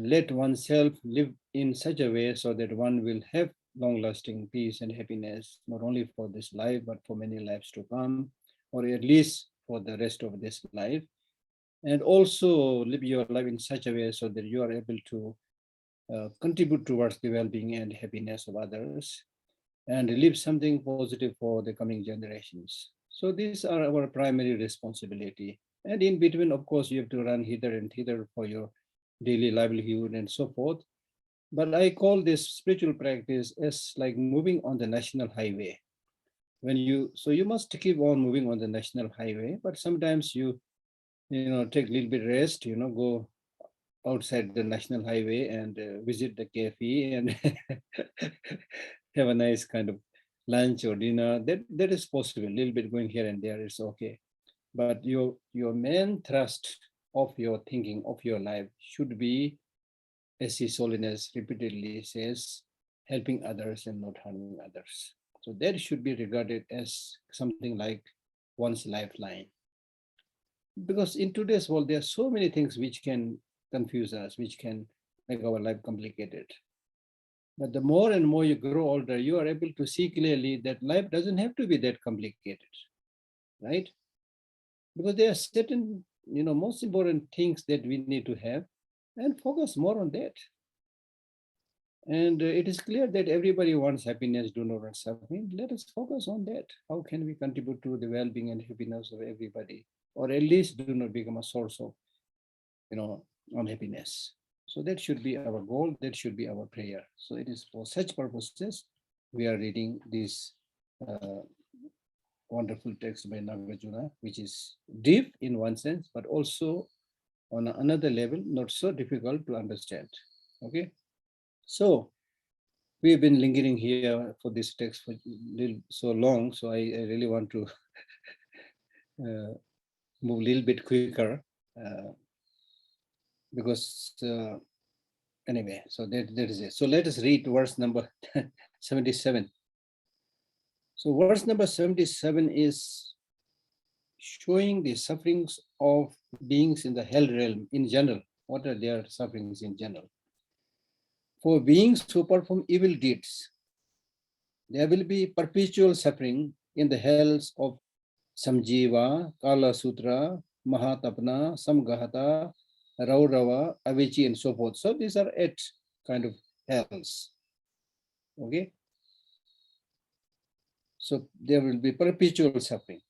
let oneself live in such a way so that one will have long-lasting peace and happiness, not only for this life, but for many lives to come, or at least for the rest of this life. And also live your life in such a way so that you are able to contribute towards the well-being and happiness of others, and leave something positive for the coming generations. So these are our primary responsibility. And in between, of course, you have to run hither and thither for your daily livelihood and so forth. But I call this spiritual practice as like moving on the national highway. So you must keep on moving on the national highway, but sometimes you take a little bit rest, go outside the national highway and visit the cafe and have a nice kind of lunch or dinner. That is possible. A little bit going here and there is okay. But your main thrust of your thinking, of your life should be, as His Holiness repeatedly says, helping others and not harming others. So that should be regarded as something like one's lifeline. Because in today's world, there are so many things which can confuse us, which can make our life complicated. But the more and more you grow older, you are able to see clearly that life doesn't have to be that complicated, right? Because there are certain, most important things that we need to have and focus more on that. And it is clear that everybody wants happiness, do not want suffering. Let us focus on that. How can we contribute to the well-being and happiness of everybody? Or at least do not become a source of, unhappiness. So that should be our goal. That should be our prayer. So it is for such purposes we are reading this wonderful text by Nagarjuna, which is deep in one sense, but also on another level, not so difficult to understand. Okay. So we've been lingering here for this text for so long, so I really want to move a little bit quicker because anyway, so that is it. So let us read verse number 77. So verse number 77 is showing the sufferings of beings in the hell realm in general. What are their sufferings in general? For beings who perform evil deeds, there will be perpetual suffering in the hells of Samjiva, Kala Sutra, Mahatapna, Samgahata, Raurava, Avici, and so forth. So these are 8 kind of hells. Okay. So there will be perpetual suffering.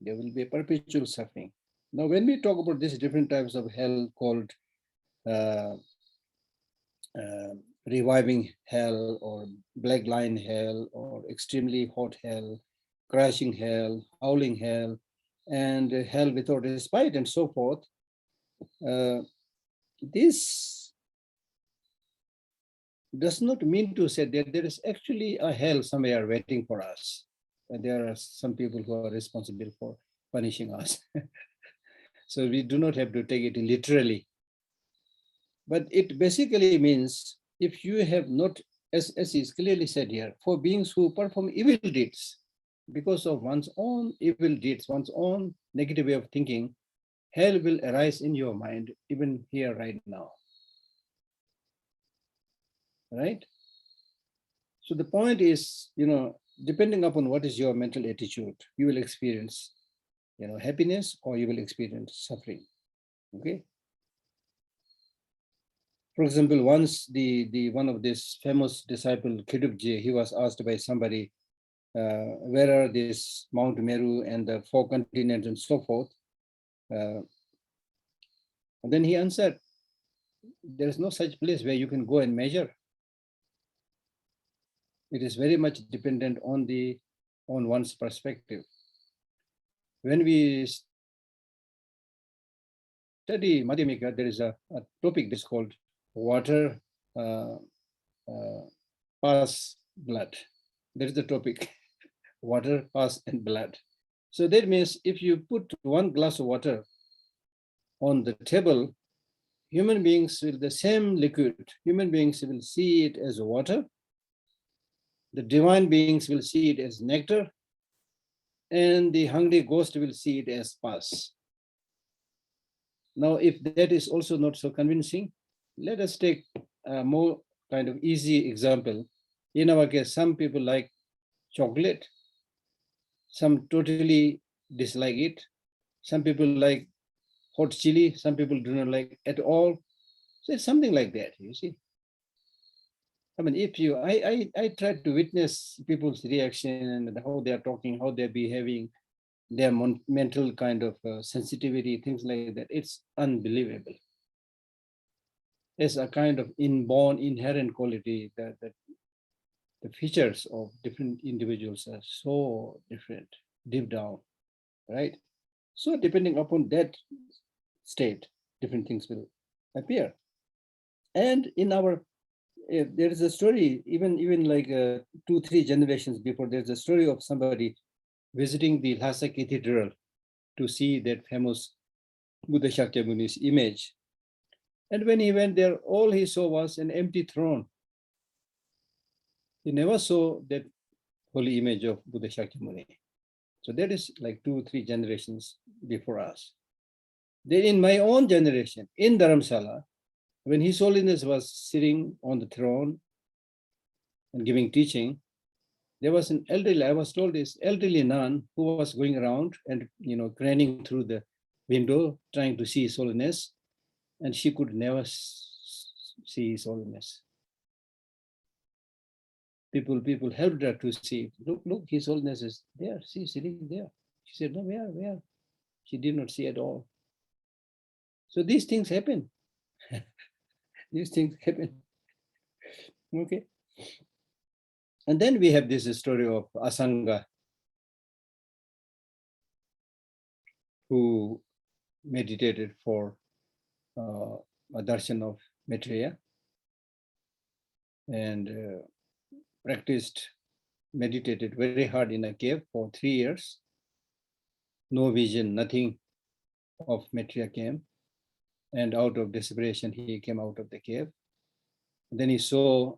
There will be perpetual suffering. Now, when we talk about these different types of hell called reviving hell or black line hell or extremely hot hell, crashing hell, howling hell, and hell without respite and so forth, this does not mean to say that there is actually a hell somewhere waiting for us. And there are some people who are responsible for punishing us. So we do not have to take it literally. But it basically means if you have not, as is clearly said here, for beings who perform evil deeds, because of one's own evil deeds, one's own negative way of thinking, hell will arise in your mind, even here right now. Right? So the point is, depending upon what is your mental attitude, you will experience, happiness or you will experience suffering. Okay. For example, once the one of this famous disciple, Khidubji, he was asked by somebody, where are this Mount Meru and the 4 continents and so forth? And then he answered, there is no such place where you can go and measure. It is very much dependent on one's perspective. When we study Madhyamika, there is a topic that's called water pass blood. That is the topic, water pass and blood. So that means if you put 1 glass of water on the table, human beings will, the same liquid, human beings will see it as water. The divine beings will see it as nectar, and the hungry ghost will see it as pus. Now, if that is also not so convincing, Let us take a more kind of easy example. In our case, some people like chocolate, some totally dislike it. Some people like hot chili, some people do not like at all. So it's something like that, you see. I mean, if you, I try to witness people's reaction and how they are talking, how they're behaving, their mental kind of sensitivity, things like that. It's unbelievable. It's a kind of inborn, inherent quality that the features of different individuals are so different deep down, right? So depending upon that state, different things will appear. And in our, there is a story, even like 2-3 generations before, there's a story of somebody visiting the Lhasa Cathedral to see that famous Buddha Shakyamuni's image. And when he went there, all he saw was an empty throne. He never saw that holy image of Buddha Shakyamuni. So that is like 2-3 generations before us. Then in my own generation, in Dharamsala, when His Holiness was sitting on the throne and giving teaching, there was an elderly, I was told this elderly nun who was going around and craning through the window, trying to see His Holiness, and she could never see His Holiness. People helped her to see, look, His Holiness is there, see, sitting there. She said, no, where? She did not see at all. So these things happen. These things happen. Okay. And then we have this story of Asanga, who meditated for a darshan of Maitreya and meditated very hard in a cave for 3 years. No vision, nothing of Maitreya came. And out of desperation, he came out of the cave. Then he saw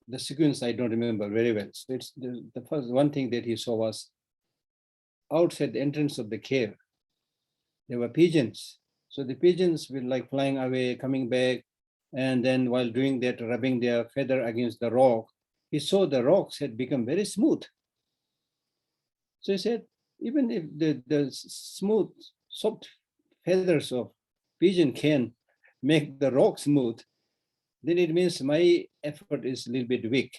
the sequence, I don't remember very well. So it's the first one thing that he saw was outside the entrance of the cave, there were pigeons. So the pigeons were like flying away, coming back. And then while doing that, rubbing their feather against the rock, he saw the rocks had become very smooth. So he said, even if the smooth, soft feathers of pigeon can make the rock smooth, then it means my effort is a little bit weak.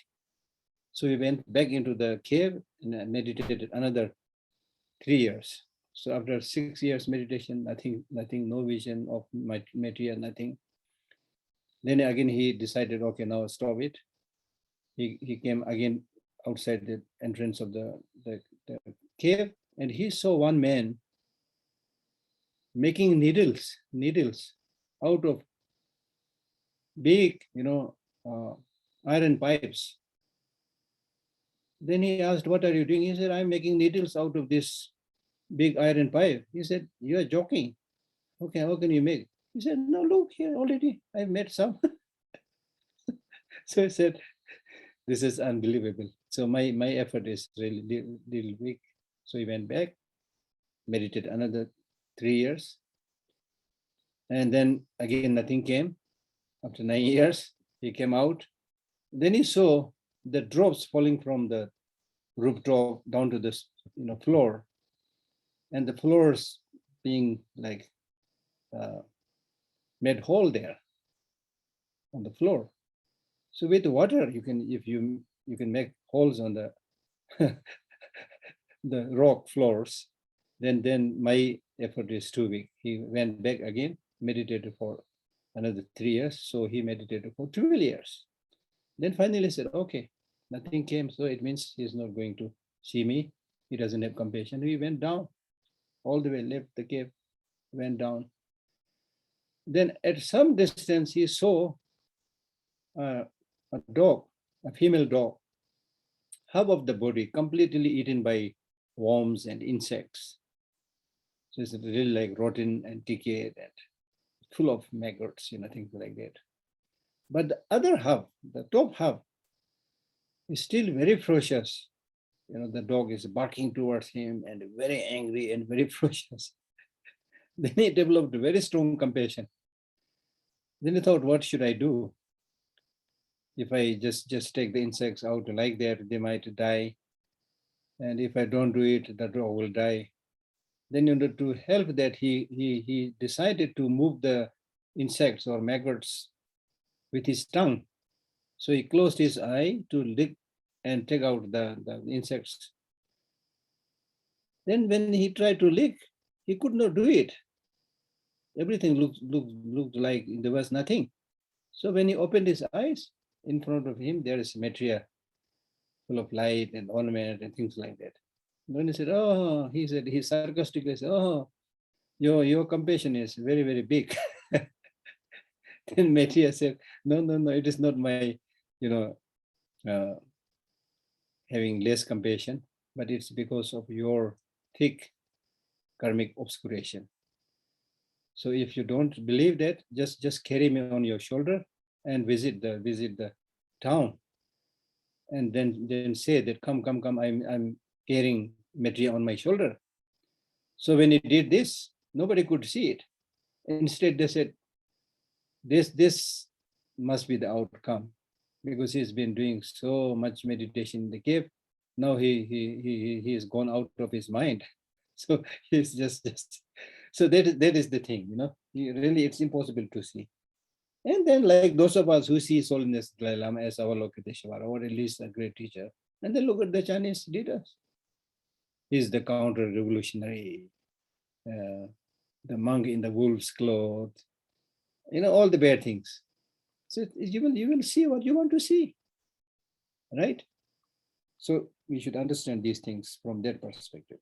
So we went back into the cave and meditated another 3 years. So after 6 years meditation, nothing, no vision of my material, nothing. Then again he decided, okay, now stop it. He came again outside the entrance of the cave, and he saw one man making needles out of big, iron pipes. Then he asked, what are you doing? He said, I'm making needles out of this big iron pipe. He said, you are joking. Okay, how can you make? He said, no, look here already, I've made some. So I said, this is unbelievable. So my effort is really little weak. So he went back, meditated another 3 years. And then again, nothing came. After 9 years, he came out. Then he saw the drops falling from the rooftop down to the floor, and the floors being like made hole there on the floor. So with water, you can make holes on the the rock floors. Then my effort is too weak. He went back again, meditated for another 3 years. So he meditated for 12 years. Then finally said, okay, nothing came. So it means he's not going to see me. He doesn't have compassion. He went down all the way, left the cave, went down. Then at some distance, he saw a dog, a female dog, half of the body completely eaten by worms and insects. So it's really like rotten and decayed and full of maggots, things like that. But the other half, the top half, is still very ferocious. The dog is barking towards him and very angry and very ferocious. Then he developed very strong compassion. Then he thought, what should I do? If I just take the insects out like that, they might die. And if I don't do it, the dog will die. Then in order to help that, he decided to move the insects or maggots with his tongue. So he closed his eye to lick and take out the insects. Then when he tried to lick, he could not do it. Everything looked like there was nothing. So when he opened his eyes, in front of him, there is material full of light and ornament and things like that. Then he said, oh, he sarcastically said, oh, your compassion is very, very big. Then Maitreya said, no, it is not my, uh, having less compassion, but it's because of your thick karmic obscuration. So if you don't believe that, just carry me on your shoulder and visit the town, and then say that come, I'm carrying Maitreya on my shoulder. So when he did this, nobody could see it. Instead, they said, this must be the outcome, because he's been doing so much meditation in the cave. Now he is gone out of his mind. So he's just so that is the thing, really it's impossible to see. And then, like those of us who see Holiness Dalai Lama as our Lokiteshvara, or at least a great teacher, and then look at the Chinese leaders. He's the counter-revolutionary, the monk in the wolf's cloth, all the bad things. So you will see what you want to see, right? So we should understand these things from that perspective.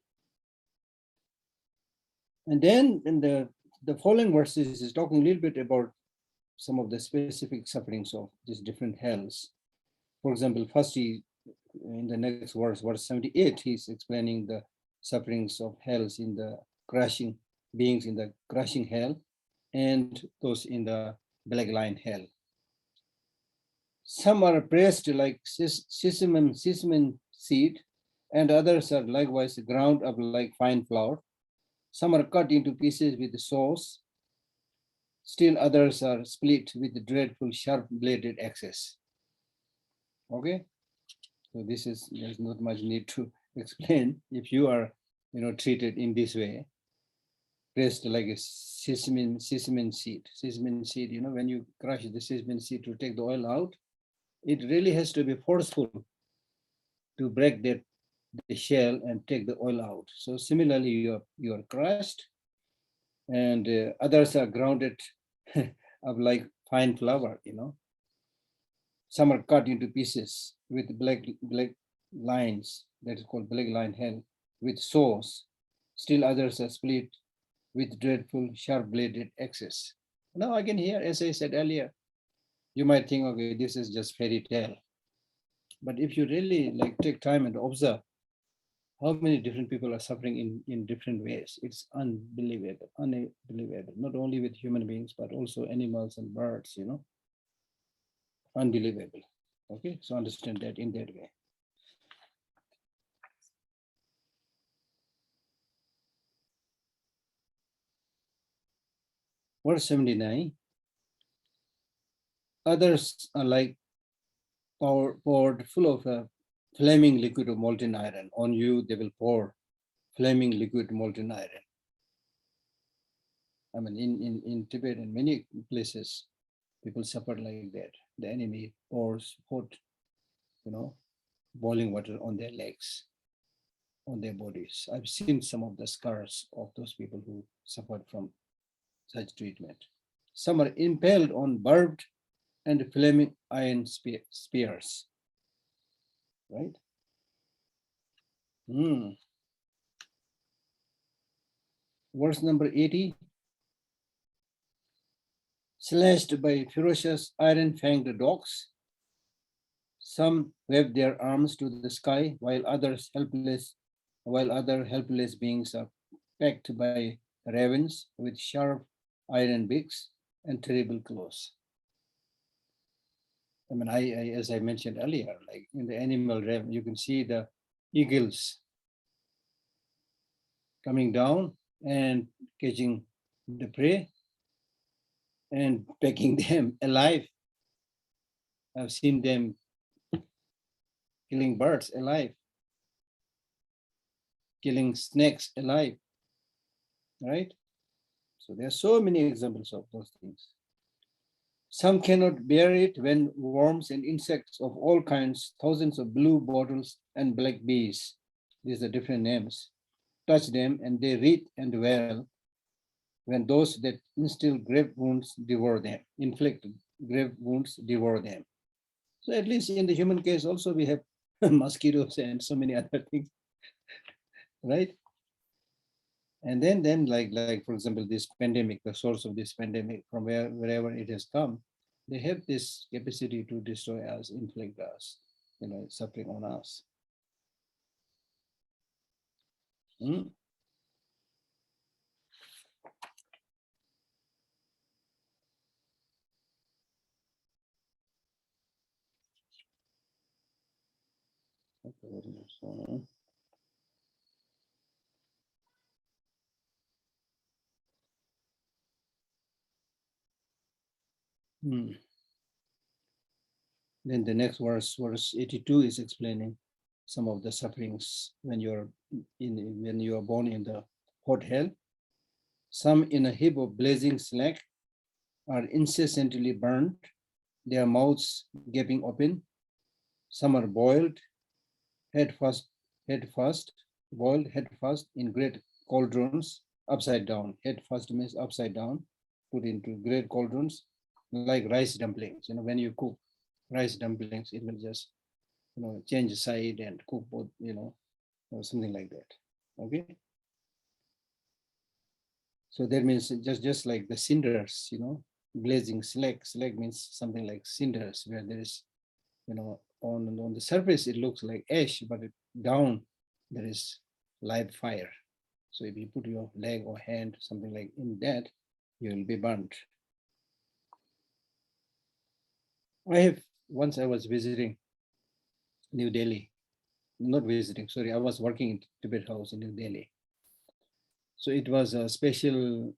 And then in the following verses is talking a little bit about some of the specific sufferings of these different hells. For example, first in the next verse 78, he's explaining the sufferings of hells in the crushing beings in the crushing hell and those in the black lion hell. Some are pressed like sesame seed, and others are likewise ground up like fine flour. Some are cut into pieces with saws. Still others are split with dreadful sharp-bladed axes. Okay, so there's not much need to explain. If you are, treated in this way, pressed like a sesame seed. Sesame seed, when you crush the sesame seed to take the oil out, it really has to be forceful to break the shell and take the oil out. So similarly, you are crushed, and others are grounded of like fine flour. Some are cut into pieces with black lines, that is called black line hell, with saws. Still others are split with dreadful sharp-bladed axes. Now again here, as I said earlier, you might think, okay, this is just fairy tale. But if you really take time and observe how many different people are suffering in different ways, it's unbelievable. Not only with human beings, but also animals and birds, unbelievable. Okay, so understand that in that way. Verse 79, others are like poured full of a flaming liquid of molten iron. On you, they will pour flaming liquid molten iron. I mean, in Tibet and many places, people suffer like that. The enemy pours hot, boiling water on their legs, on their bodies. I've seen some of the scars of those people who suffered from such treatment. Some are impaled on barbed and flaming iron spears, right? Verse number 80, slashed by ferocious iron-fanged dogs. Some wave their arms to the sky, while other helpless beings are pecked by ravens with sharp iron beaks and terrible claws. I mean, as I mentioned earlier, like in the animal realm, you can see the eagles coming down and catching the prey. and pecking them alive. I've seen them killing birds alive, killing snakes alive, right? So there are so many examples of those things. Some cannot bear it when worms and insects of all kinds, thousands of blue bottles and black bees, these are different names, touch them and they writhe and wail when those that instill grave wounds devour them, inflict grave wounds devour them. So at least in the human case also we have mosquitoes and so many other things, right? And then like for example, this pandemic, the source of this pandemic, from wherever it has come, they have this capacity to destroy us, inflict us, suffering on us. Hmm? Hmm. Then the next verse 82, is explaining some of the sufferings when when you are born in the hot hell. Some in a heap of blazing slag are incessantly burned, their mouths gaping open. Some are boiled head first, boiled head first in great cauldrons, upside down. Head first means upside down, put into great cauldrons, like rice dumplings. When you cook rice dumplings, it will just change side and cook both, or something like that. Okay. So that means just like the cinders, blazing slag. Slag means something like cinders, where there is, on the surface it looks like ash, but down there is live fire. So if you put your leg or hand, something like in that, you will be burnt. Once I was visiting New Delhi, not visiting, sorry, I was working in Tibet House in New Delhi. So it was a special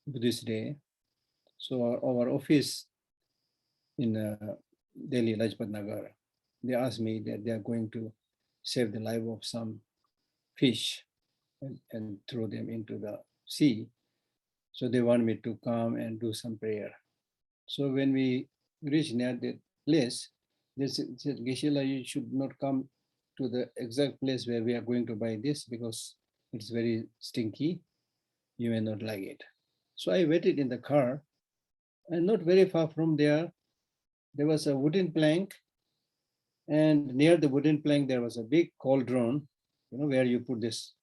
Buddhist day. So our office in Delhi, Lajpat Nagar, they asked me that they are going to save the life of some fish and throw them into the sea. So they want me to come and do some prayer. So when we reached near the place, they said, Geshe, you should not come to the exact place where we are going to buy this because it's very stinky. You may not like it. So I waited in the car, and not very far from there was a wooden plank, and near the wooden plank there was a big cauldron, where you put this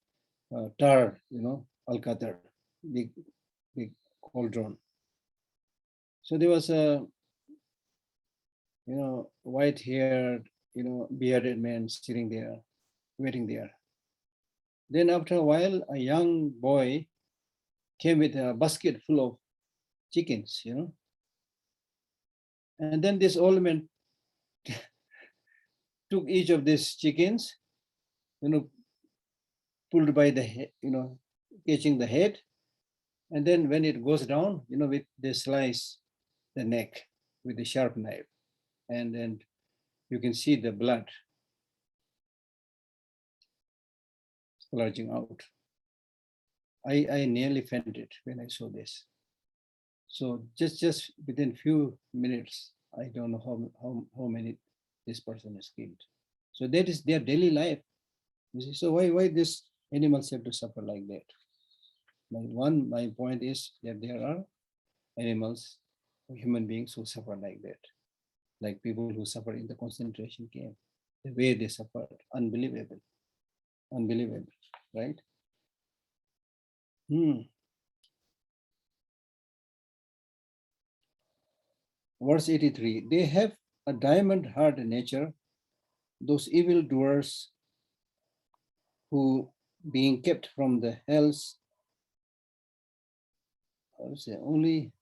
tar, alkatar, big cauldron. So there was a white-haired, bearded man sitting there, waiting there. Then after a while, a young boy came with a basket full of chickens, and then this old man took each of these chickens, pulled by the head, catching the head, and then when it goes down, with they slice the neck with a sharp knife, and then you can see the blood splurging out. I nearly fainted when I saw this. So just within few minutes, I don't know how many this person is killed. So that is their daily life. You see, so why these animals have to suffer like that? My point is that there are animals, human beings who suffer like that, like people who suffer in the concentration camp. The way they suffered, unbelievable, right? Verse 83, they have a diamond-hard nature, those evil doers who, being kept from the hells, only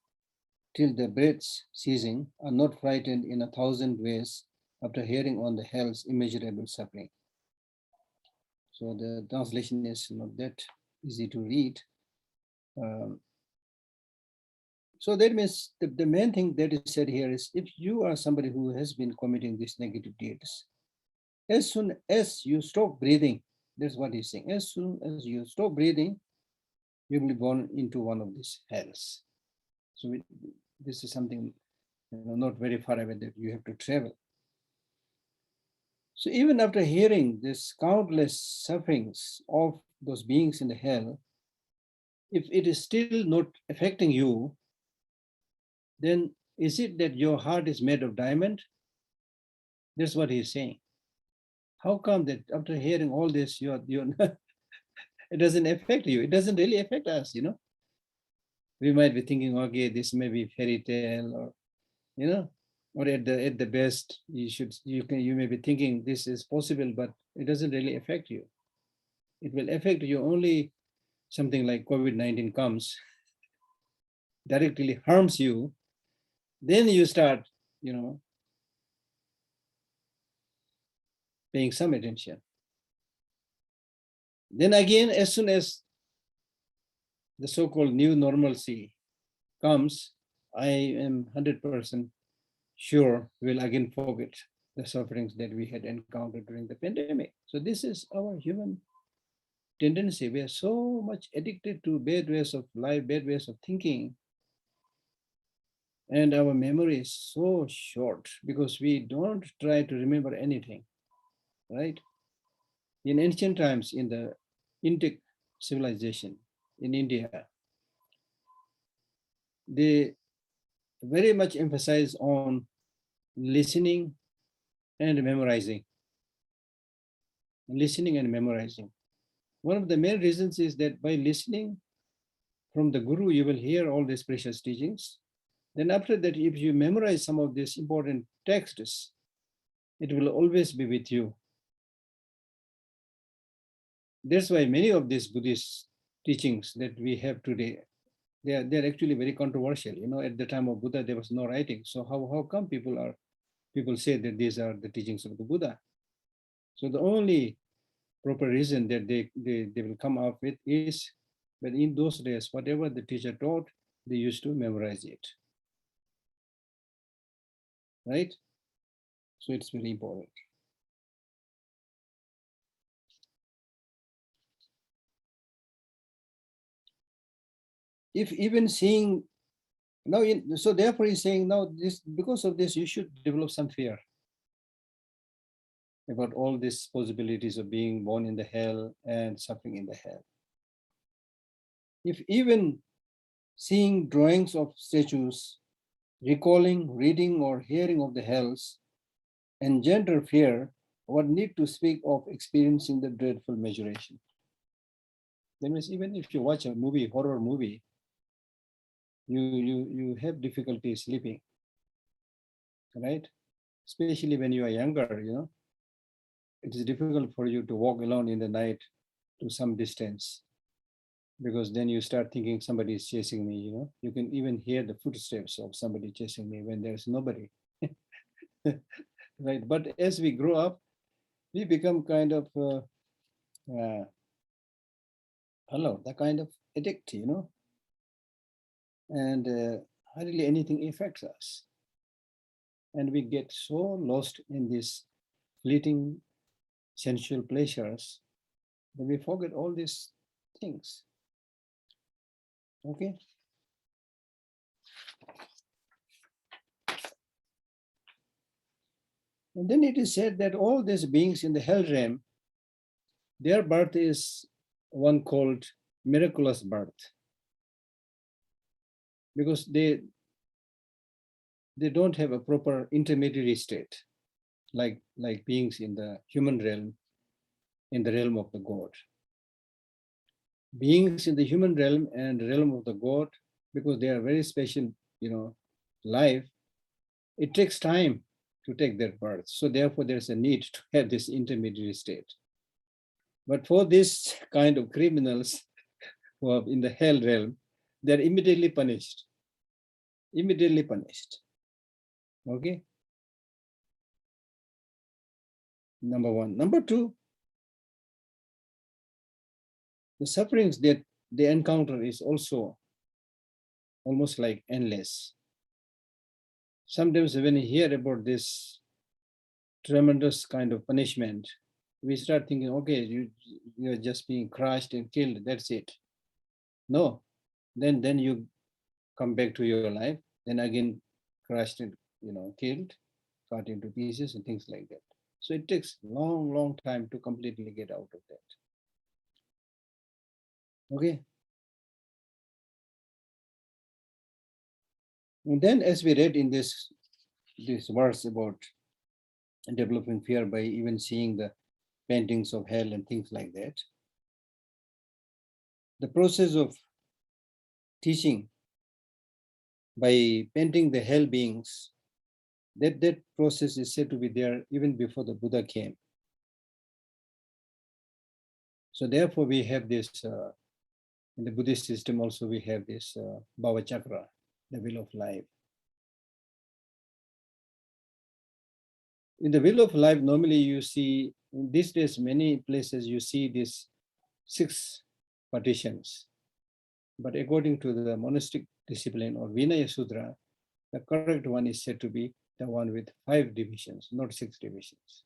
till the breath's ceasing, are not frightened in 1,000 ways after hearing on the hell's immeasurable suffering. So the translation is not that easy to read. So that means the main thing that is said here is, if you are somebody who has been committing these negative deeds, as soon as you stop breathing, that's what he's saying. As soon as you stop breathing, you will be born into one of these hells. So this is something, not very far away that you have to travel. So even after hearing this countless sufferings of those beings in the hell, if it is still not affecting you, then is it that your heart is made of diamond? That's what he's saying. How come that after hearing all this, you're not, it doesn't affect you? It doesn't really affect us, We might be thinking, okay, this may be fairy tale, or or at the best, you may be thinking this is possible, but it doesn't really affect you. It will affect you only something like COVID-19 comes, directly harms you, then you start, paying some attention. Then again, as soon as the so-called new normalcy comes, I am 100% sure we'll again forget the sufferings that we had encountered during the pandemic. So this is our human tendency. We are so much addicted to bad ways of life, bad ways of thinking. And our memory is so short because we don't try to remember anything, right? In ancient times, in the Indic civilization in India, they very much emphasize on listening and memorizing. Listening and memorizing. One of the main reasons is that by listening from the Guru, you will hear all these precious teachings. Then after that, if you memorize some of these important texts, it will always be with you. That's why many of these Buddhist teachings that we have today, they're actually very controversial. At the time of Buddha, there was no writing. So how come people say that these are the teachings of the Buddha? So the only proper reason that they will come up with is that in those days, whatever the teacher taught, they used to memorize it. Right? So it's very important. If even seeing now, so therefore he's saying now this, because of this, you should develop some fear about all these possibilities of being born in the hell and suffering in the hell. If even seeing drawings of statues, recalling, reading, or hearing of the hells engender fear, what need to speak of experiencing the dreadful maturation? That means even if you watch a movie, horror movie, you have difficulty sleeping, right? Especially when you are younger, it is difficult for you to walk alone in the night to some distance, because then you start thinking somebody is chasing me. You can even hear the footsteps of somebody chasing me when there's nobody. Right? But as we grow up, we become kind of the kind of addict, and hardly anything affects us, and we get so lost in these fleeting sensual pleasures that we forget all these things. Okay. And then it is said that all these beings in the hell realm, their birth is one called miraculous birth, because they don't have a proper intermediary state, like beings in the human realm, in the realm of the God. Beings in the human realm and the realm of the God, because they are very special, life, it takes time to take their birth. So therefore, there's a need to have this intermediary state. But for this kind of criminals who are in the hell realm, they're immediately punished. Immediately punished. Okay? Number one. Number two, the sufferings that they encounter is also almost like endless. Sometimes when we hear about this tremendous kind of punishment, we start thinking, okay, you're just being crushed and killed, that's it. No, then you come back to your life, then again crushed and killed, cut into pieces and things like that. So it takes long time to completely get out of that. Okay. And then as we read in this verse about developing fear by even seeing the paintings of hell and things like that, the process of teaching by painting the hell beings, that process is said to be there even before the Buddha came. So therefore we have this, in the Buddhist system also we have this Bhava Chakra, the wheel of life. In the wheel of life, normally you see, in these days, many places you see these 6 partitions. But according to the monastic discipline or Vinaya Sutra, the correct one is said to be the one with 5 divisions, not 6 divisions.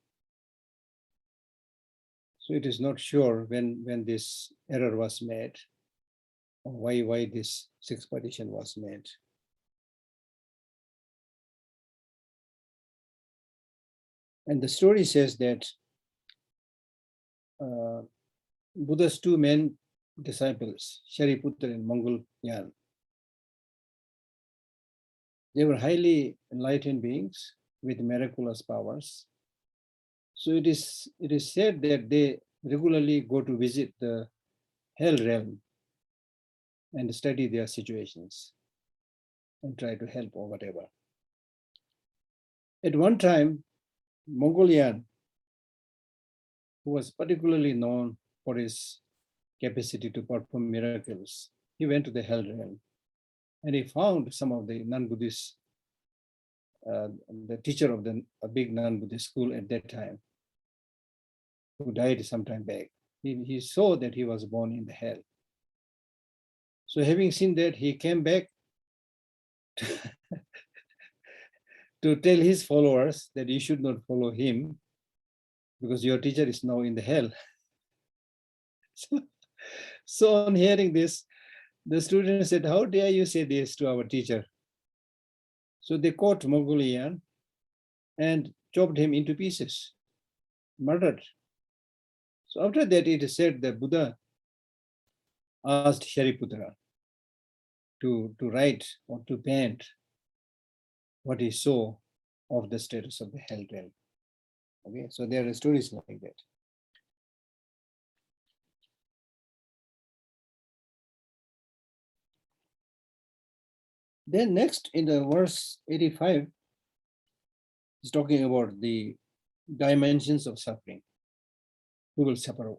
So it is not sure when this error was made, or why this 6 partition was made. And the story says that Buddha's 2 main disciples, Shariputra and Mangalyaan, they were highly enlightened beings with miraculous powers. So it is said that they regularly go to visit the hell realm and study their situations and try to help or whatever. At one time, Mangalyaan, who was particularly known for his capacity to perform miracles, he went to the hell realm and he found some of the non-Buddhist, the teacher of a big non-Buddhist school at that time, who died some time back. He saw that he was born in the hell. So having seen that, he came back to tell his followers that you should not follow him because your teacher is now in the hell. So on hearing this, the students said, how dare you say this to our teacher? So they caught Mangalyaan and chopped him into pieces, murdered. So after that, it is said that Buddha asked Shariputra to write or to paint what he saw of the status of the hell realm. Okay, so there are stories like that. Then next in the verse 85, is talking about the dimensions of suffering. Who will suffer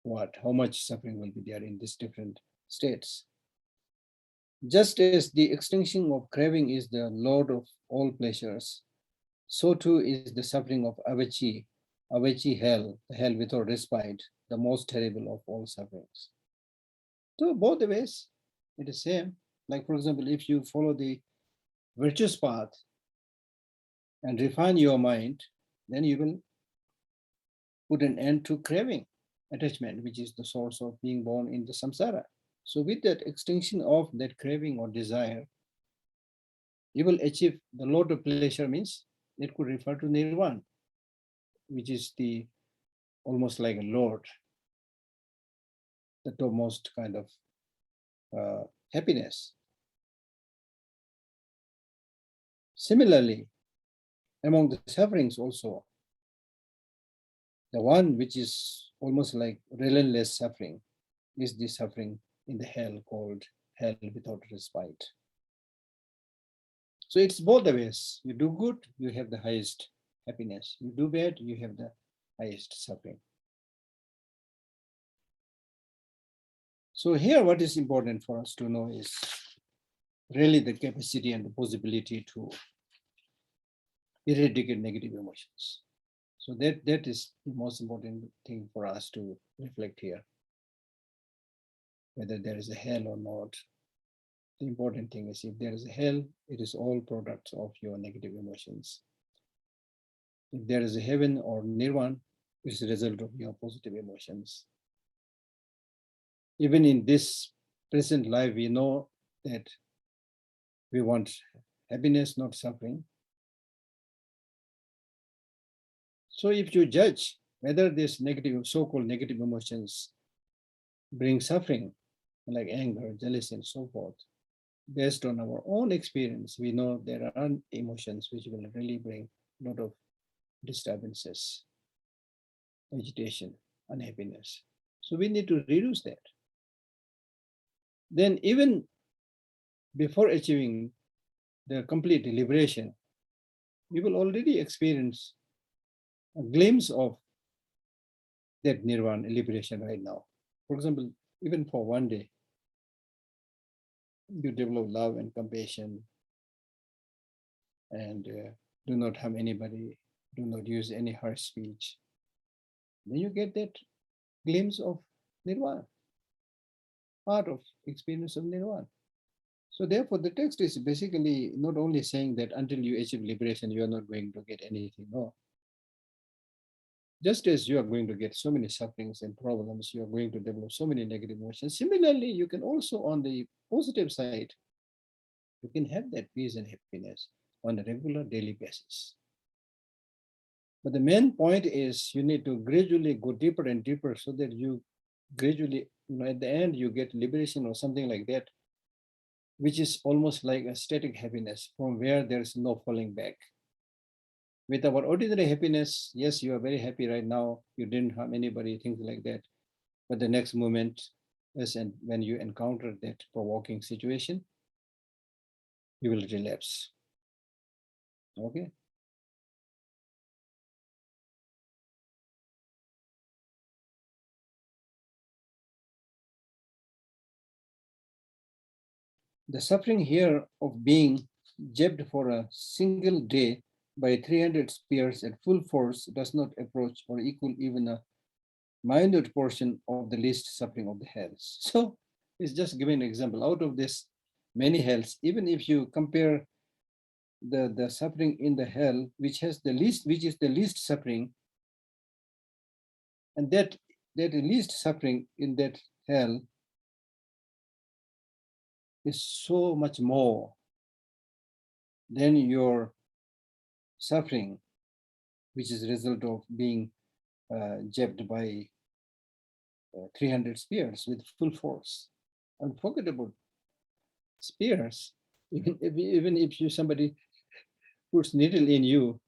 what? How much suffering will be there in these different states? Just as the extinction of craving is the lord of all pleasures, so too is the suffering of avachi hell, the hell without respite, the most terrible of all sufferings. So both the ways, it is same. Like for example, if you follow the virtuous path and refine your mind, then you will put an end to craving, attachment, which is the source of being born in the samsara. So with that extinction of that craving or desire, you will achieve the lord of pleasure, means it could refer to nirvana, which is the almost like a lord, the topmost kind of happiness. Similarly, among the sufferings also, the one which is almost like relentless suffering is the suffering in the hell called hell without respite. So it's both the ways. You do good, you have the highest happiness. You do bad, you have the highest suffering. So here what is important for us to know is really the capacity and the possibility to eradicate negative emotions. So that is the most important thing for us to reflect here. Whether there is a hell or not, The important thing is if there is a hell, it is all products of your negative emotions. If there is a heaven or nirvana, it's a result of your positive emotions. Even in this present life, we know that we want happiness, not suffering. So if you judge whether this negative, so-called negative emotions bring suffering, like anger, jealousy, and so forth, based on our own experience, we know there are emotions which will really bring a lot of disturbances, agitation, unhappiness. So we need to reduce that. Then even before achieving the complete liberation, we will already experience a glimpse of that nirvana liberation right now. For example, even for one day, you develop love and compassion and do not harm anybody, do not use any harsh speech. Then you get that glimpse of nirvana, part of experience of nirvana. So therefore, the text is basically not only saying that until you achieve liberation, you are not going to get anything. No. Just as you are going to get so many sufferings and problems, you are going to develop so many negative emotions. Similarly, you can also, on the positive side, you can have that peace and happiness on a regular daily basis. But the main point is you need to gradually go deeper and deeper so that you gradually, at the end, you get liberation or something like that, which is almost like a static happiness from where there is no falling back. With our ordinary happiness, yes, you are very happy right now, you didn't harm anybody, things like that. But the next moment, yes, and when you encounter that provoking situation, you will relapse. Okay. The suffering here of being jabbed for a single day by 300 spears at full force does not approach or equal even a minute portion of the least suffering of the hells. So it's just giving an example. Out of this many hells, even if you compare the suffering in the hell, which is the least suffering, and that least suffering in that hell is so much more than your suffering, which is a result of being jabbed by 300 spears with full force. And forget about spears. Even if you somebody puts needle in you,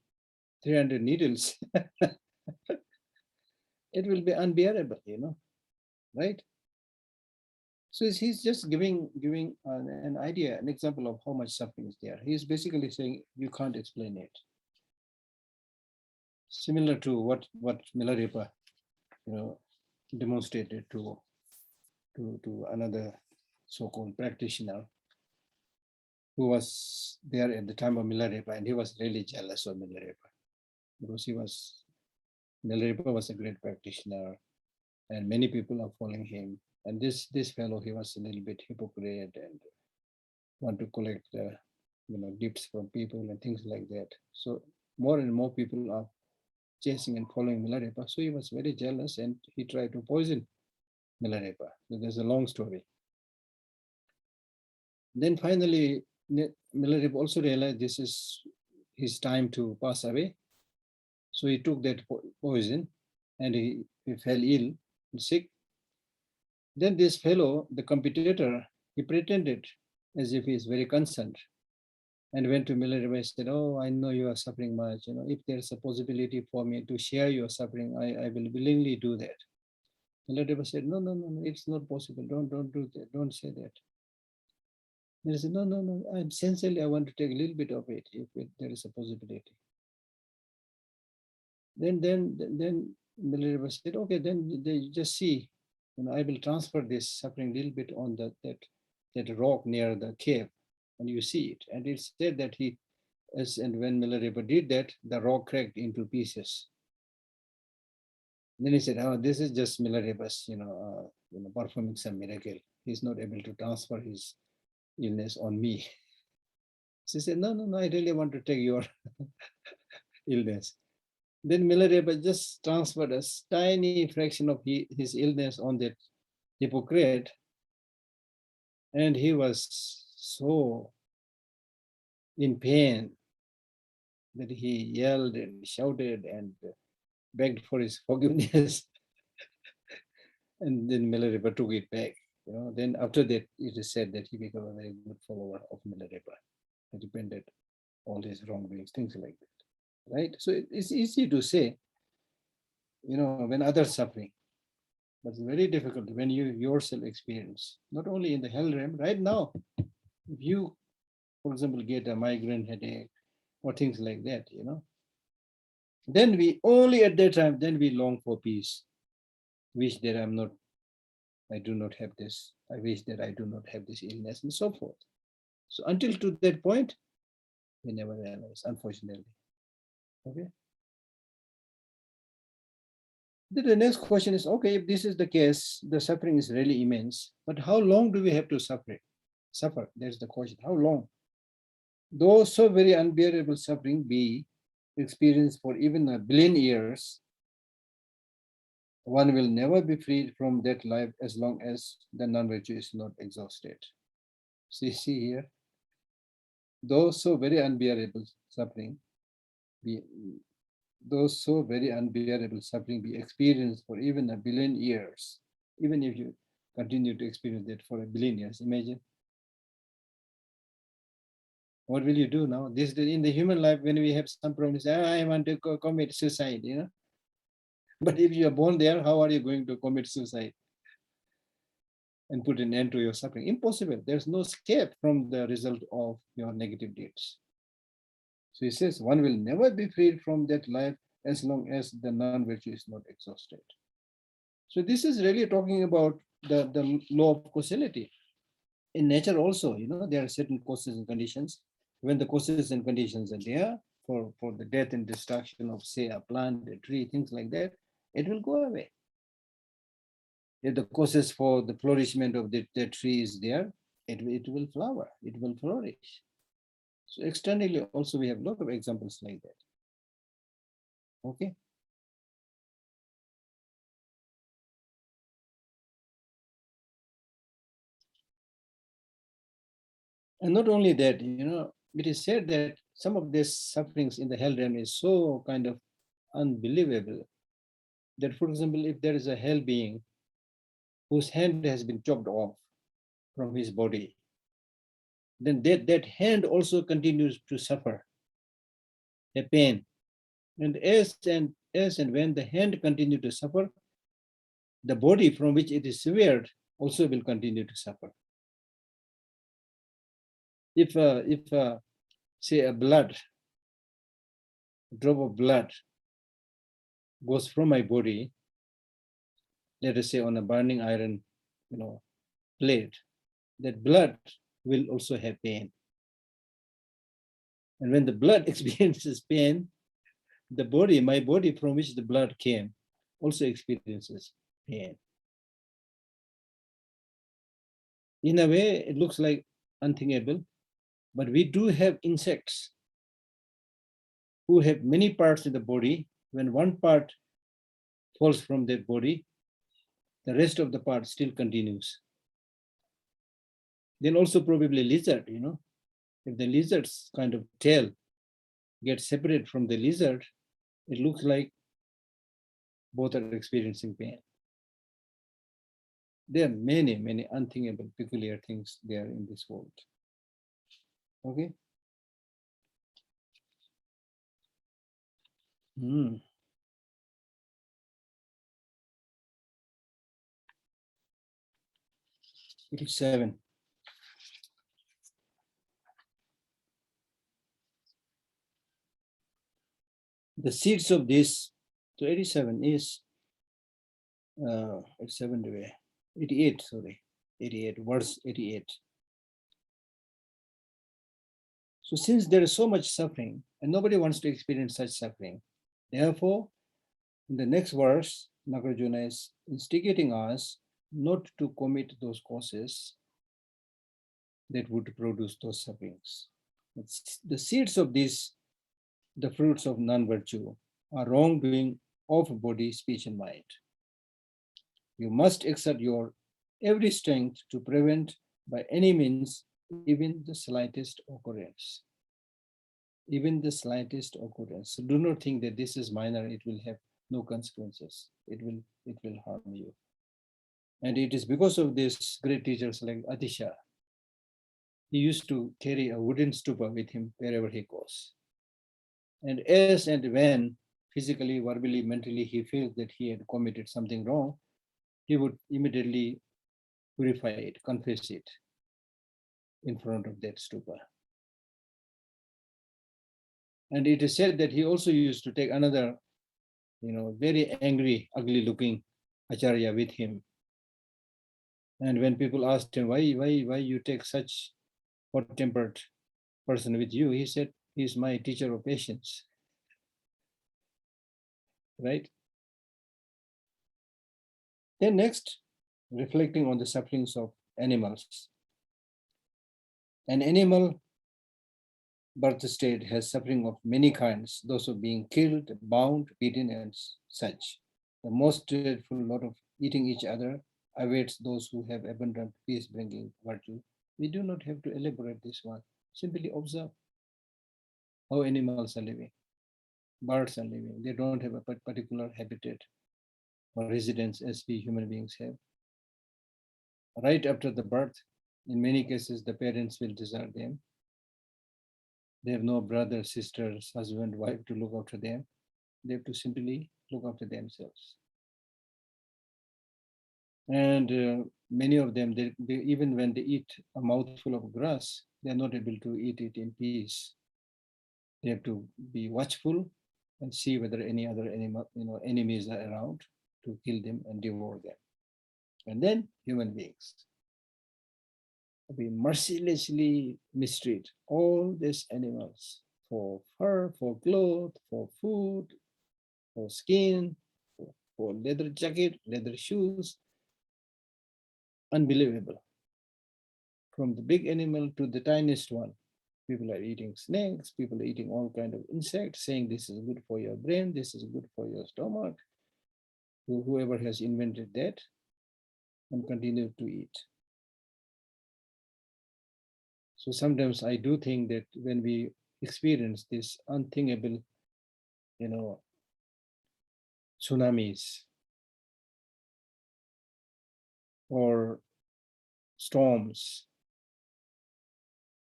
300 needles, it will be unbearable, right? So he's just giving an idea, an example of how much suffering is there. He's basically saying you can't explain it. Similar to what Milarepa, demonstrated to another so-called practitioner who was there at the time of Milarepa, and he was really jealous of Milarepa because Milarepa was a great practitioner, and many people are following him. And this fellow, he was a little bit hypocrite and want to collect gifts from people and things like that. So more and more people are chasing and following Milarepa. So he was very jealous and he tried to poison Milarepa. So there's a long story. Then finally, Milarepa also realized this is his time to pass away. So he took that poison and he fell ill, sick. Then this fellow, the competitor, he pretended as if he is very concerned and went to Milarepa and said, "Oh, I know you are suffering much. If there's a possibility for me to share your suffering, I will willingly do that." Milarepa said, "No, no, no, no, it's not possible. Don't do that. Don't say that." He said, "No, no, no. I'm sincerely, I want to take a little bit of it if there is a possibility." Then Milarepa said, "Okay, then they just see. I will transfer this suffering a little bit on that rock near the cave, and you see it." And it said that and when Milarepa did that, the rock cracked into pieces. Then he said, "Oh, this is just Milarepa's, performing some miracle. He's not able to transfer his illness on me. She said, no, no, no, I really want to take your illness. Then Milarepa just transferred a tiny fraction of his illness on that hypocrite. And he was so in pain that he yelled and shouted and begged for his forgiveness. And then Milarepa took it back. Then after that, it is said that he became a very good follower of Milarepa. He repented all his wrongdoings, things like that. Right? So it's easy to say, when others suffering, but it's very difficult when you yourself experience, not only in the hell realm, right now, if you, for example, get a migraine headache or things like that, then we only at that time, then we long for peace. Wish that I do not have this. I wish that I do not have this illness and so forth. So until to that point, we never realize, unfortunately. Okay. Then the next question is, okay, if this is the case, the suffering is really immense, but how long do we have to suffer? There's the question. How long? Though so very unbearable suffering be experienced for even 1,000,000,000 years, one will never be freed from that life as long as the non-virtue is not exhausted. See here, though so very unbearable suffering be experienced for even 1,000,000,000 years, even if you continue to experience that for 1,000,000,000 years, imagine. What will you do now? This in the human life, when we have some problems, I want to commit suicide, But if you are born there, how are you going to commit suicide and put an end to your suffering? Impossible. There's no escape from the result of your negative deeds. So he says, one will never be freed from that life as long as the non-virtue is not exhausted. So this is really talking about the law of causality. In nature also, there are certain causes and conditions. When the causes and conditions are there for the death and destruction of, say, a plant, a tree, things like that, it will go away. If the causes for the flourishment of the tree is there, it will flower, it will flourish. So externally also we have a lot of examples like that. Okay. And not only that, it is said that some of these sufferings in the hell realm is so kind of unbelievable that, for example, if there is a hell being whose hand has been chopped off from his body, then that hand also continues to suffer a pain. And as and when the hand continues to suffer, the body from which it is severed also will continue to suffer. If say a drop of blood goes from my body, let us say on a burning iron, plate, that blood will also have pain. And when the blood experiences pain, my body from which the blood came, also experiences pain. In a way, it looks like unthinkable, but we do have insects who have many parts in the body. When one part falls from their body, the rest of the part still continues. Then also probably lizard, if the lizard's kind of tail gets separated from the lizard, it looks like both are experiencing pain. There are many, many unthinkable, peculiar things there in this world. Okay. 87. The seeds of this, so 87 is 87 the way, 88, sorry, 88, verse 88. So since there is so much suffering and nobody wants to experience such suffering, therefore, in the next verse, Nagarjuna is instigating us not to commit those causes that would produce those sufferings. The seeds of this, the fruits of non-virtue, are wrongdoing of body, speech, and mind. You must exert your every strength to prevent by any means even the slightest occurrence. Even the slightest occurrence. So do not think that this is minor, it will have no consequences. It will harm you. And it is because of this great teachers like Atisha. He used to carry a wooden stupa with him wherever he goes. And as and when physically, verbally, mentally he felt that he had committed something wrong, he would immediately purify it, confess it in front of that stupa. And it is said that he also used to take another, very angry, ugly looking acharya with him. And when people asked him, why you take such hot-tempered person with you, he said, he's my teacher of patience. Right? Then next, reflecting on the sufferings of animals. An animal birth state has suffering of many kinds, those of being killed, bound, beaten, and such. The most dreadful lot of eating each other awaits those who have abundant peace-bringing virtue. We do not have to elaborate this one. Simply observe how animals are living. Birds are living. They don't have a particular habitat or residence as we human beings have. Right after the birth, in many cases, the parents will desert them. They have no brother, sisters, husband, wife to look after them. They have to simply look after themselves. And many of them, they, even when they eat a mouthful of grass, they are not able to eat it in peace. They have to be watchful and see whether any other animal, enemies are around to kill them and devour them. And then human beings. We mercilessly mistreat all these animals for fur, for clothes, for food, for skin, for leather jacket, leather shoes. Unbelievable. From the big animal to the tiniest one. People are eating snakes, people are eating all kinds of insects, saying this is good for your brain, this is good for your stomach. Whoever has invented that and continue to eat. So sometimes I do think that when we experience this unthinkable, tsunamis or storms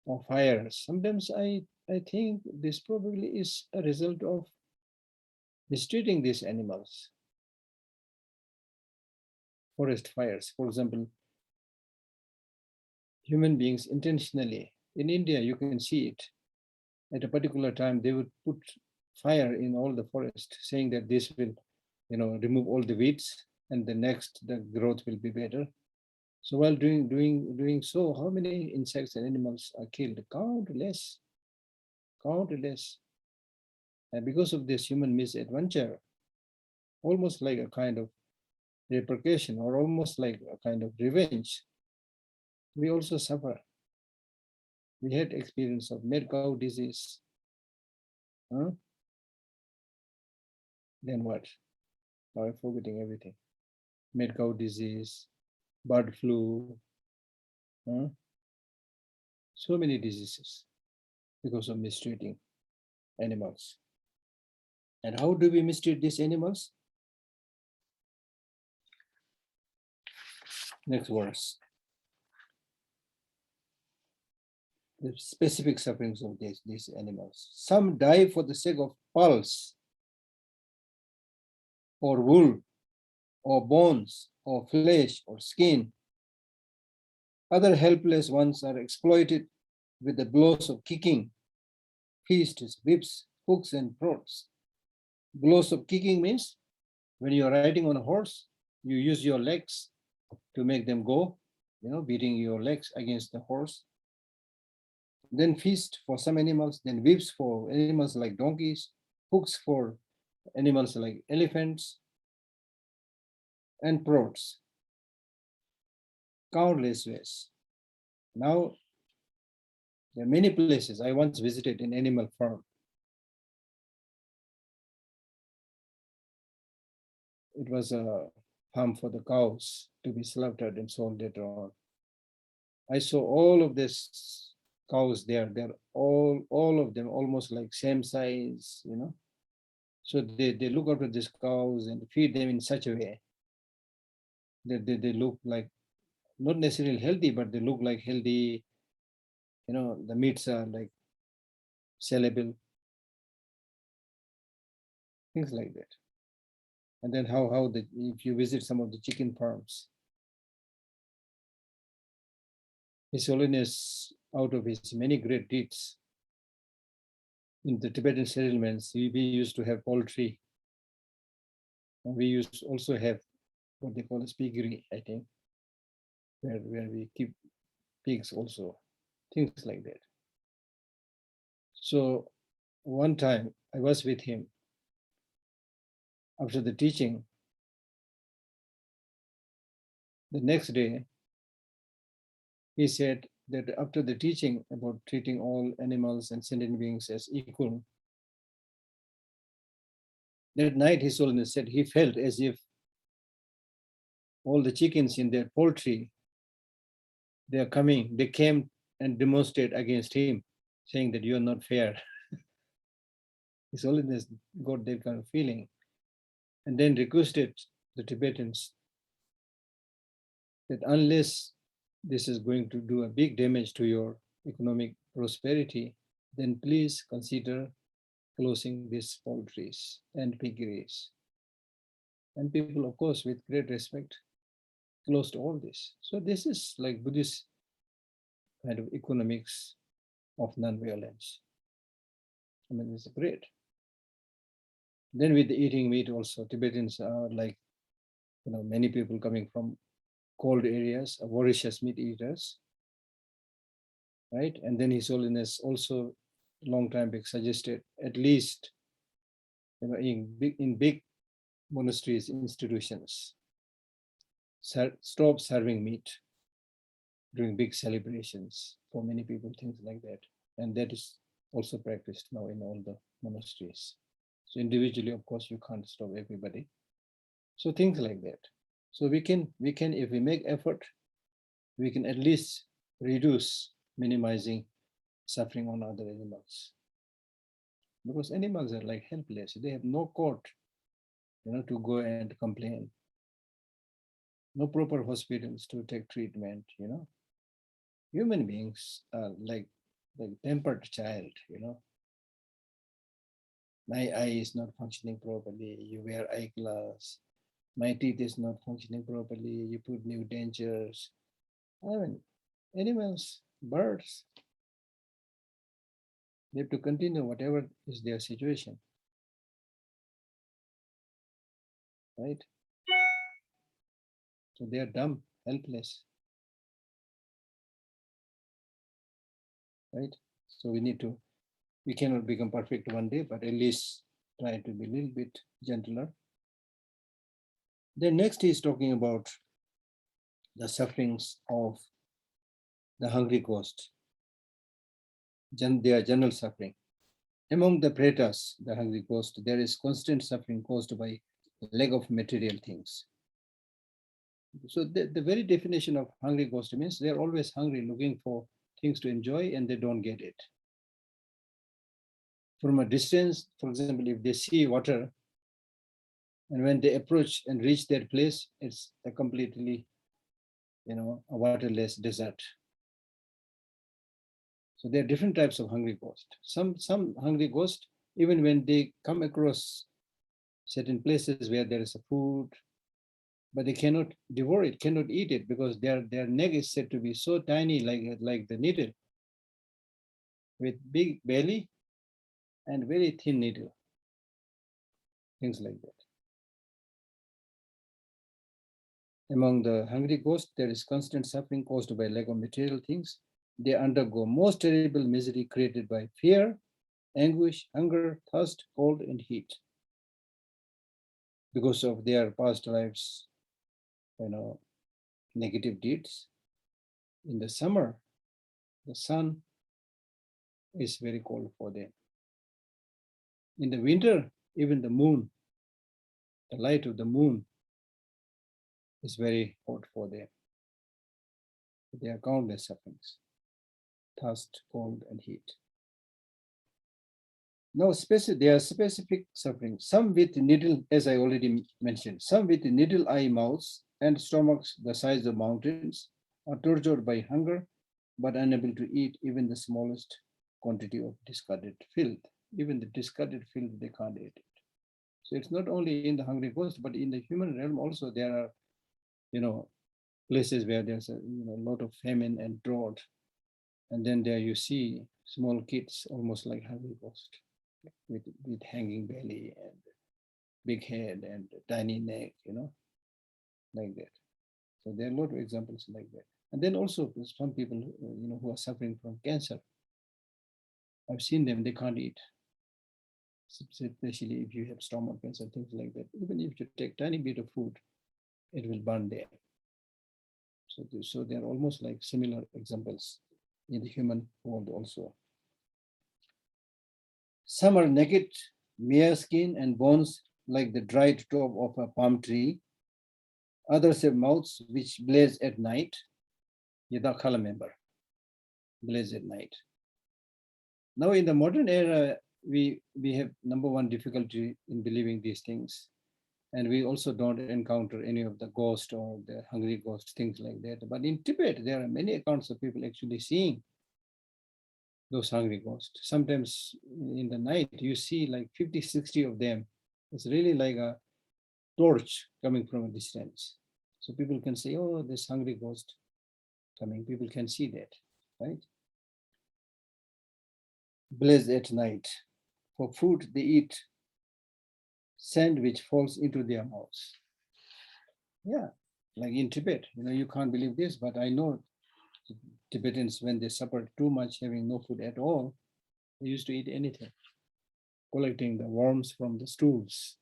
or fires, sometimes I think this probably is a result of mistreating these animals. Forest fires, for example, human beings intentionally, in India, you can see it. At a particular time, they would put fire in all the forest, saying that this will, remove all the weeds, and the growth will be better. So while doing so, how many insects and animals are killed? Countless. And because of this human misadventure, almost like a kind of repercussion or almost like a kind of revenge, we also suffer. We had experience of mad cow disease. Huh? Then what? Now I'm forgetting everything. Mad cow disease, bird flu, huh? So many diseases because of mistreating animals. And how do we mistreat these animals? Next verse. The specific sufferings of these animals. Some die for the sake of pulse, or wool, or bones, or flesh, or skin. Other helpless ones are exploited with the blows of kicking, fists, whips, hooks, and prods. Blows of kicking means when you're riding on a horse, you use your legs to make them go, beating your legs against the horse. Then fist for some animals, then whips for animals like donkeys, hooks for animals like elephants, and prods. Countless ways. Now, There are many places. I once visited an animal farm. It was a farm for the cows to be slaughtered and sold later on. I saw all of these cows there. They're all of them almost like same size, you know. So they look after these cows and feed them in such a way that they look like not necessarily healthy, but they look like healthy. You know, the meats are like sellable, things like that. And then how the if you visit some of the chicken farms, His Holiness, out of his many great deeds in the Tibetan settlements, we used to have poultry. And we used to also have what they call a piggery, I think, where we keep pigs also, things like that. So one time I was with him after the teaching. The next day, he said that after the teaching about treating all animals and sentient beings as equal, that night His Holiness said he felt as if all the chickens in their poultry, they came and demonstrate against him, saying that you are not fair. His Holiness got that kind of feeling, and then requested the Tibetans that unless this is going to do a big damage to your economic prosperity, then please consider closing these poultries and piggeries. And people, of course, with great respect, closed all this. So this is like Buddhist kind of economics of non-violence. I mean, it's great. Then with the eating meat also, Tibetans are like, you know, many people coming from cold areas, are voracious meat eaters, right? And then His Holiness also long time back suggested at least, you know, in big monasteries, institutions, stop serving meat during big celebrations for many people, things like that. And that is also practiced now in all the monasteries. So individually, of course, you can't stop everybody. So things like that. So we can, if we make effort, we can at least reduce minimizing suffering on other animals. Because animals are like helpless. They have no court, you know, to go and complain. No proper hospitals to take treatment, you know. Human beings are like tempered child, you know. My eye is not functioning properly, you wear eyeglass. My teeth is not functioning properly, you put new dentures. I mean, animals, birds, they have to continue whatever is their situation, right? So they are dumb, helpless, right? So we cannot become perfect one day, but at least try to be a little bit gentler. Then next he's talking about the sufferings of the hungry ghost, their general suffering. Among the pretas, the hungry ghost, there is constant suffering caused by lack of material things. So the very definition of hungry ghost means they're always hungry, looking for things to enjoy, and they don't get it. From a distance, for example, if they see water, and when they approach and reach that place, it's a completely, you know, a waterless desert. So there are different types of hungry ghosts. Some hungry ghosts, even when they come across certain places where there is a food, but they cannot devour it, cannot eat it, because their neck is said to be so tiny, like the needle, with big belly and very thin needle, things like that. Among the hungry ghosts, there is constant suffering caused by lack of material things. They undergo most terrible misery created by fear, anguish, hunger, thirst, cold, and heat, because of their past lives, you know, negative deeds. In the summer, the sun is very cold for them. In the winter, even the moon, the light of the moon is very hot for them. There are countless sufferings, thirst, cold, and heat. Now, there are specific sufferings. Some with needle, as I already mentioned, some with needle eye mouths and stomachs the size of mountains are tortured by hunger, but unable to eat even the smallest quantity of discarded filth. Even the discarded filth, they can't eat it. So it's not only in the hungry ghost, but in the human realm also there are, places where there's a lot of famine and drought. And then there you see small kids, almost like hungry ghost, with hanging belly and big head and tiny neck, like that. So there are a lot of examples like that. And then also some people, who are suffering from cancer. I've seen them, they can't eat, especially if you have stomach cancer, things like that. Even if you take tiny bit of food, it will burn there. So they're almost like similar examples in the human world also. Some are naked, mere skin and bones like the dried top of a palm tree. Others have mouths which blaze at night. Yadakhala member, blaze at night. Now in the modern era, we have number one difficulty in believing these things. And we also don't encounter any of the ghost or the hungry ghost, things like that. But in Tibet, there are many accounts of people actually seeing those hungry ghosts. Sometimes in the night, you see like 50, 60 of them. It's really like a torch coming from a distance. So people can say, oh, this hungry ghost coming. People can see that, right? Blaze at night. For food, they eat sand which falls into their mouths. Yeah, like in Tibet, you can't believe this, but I know Tibetans, when they suffered too much, having no food at all, they used to eat anything, collecting the worms from the stools,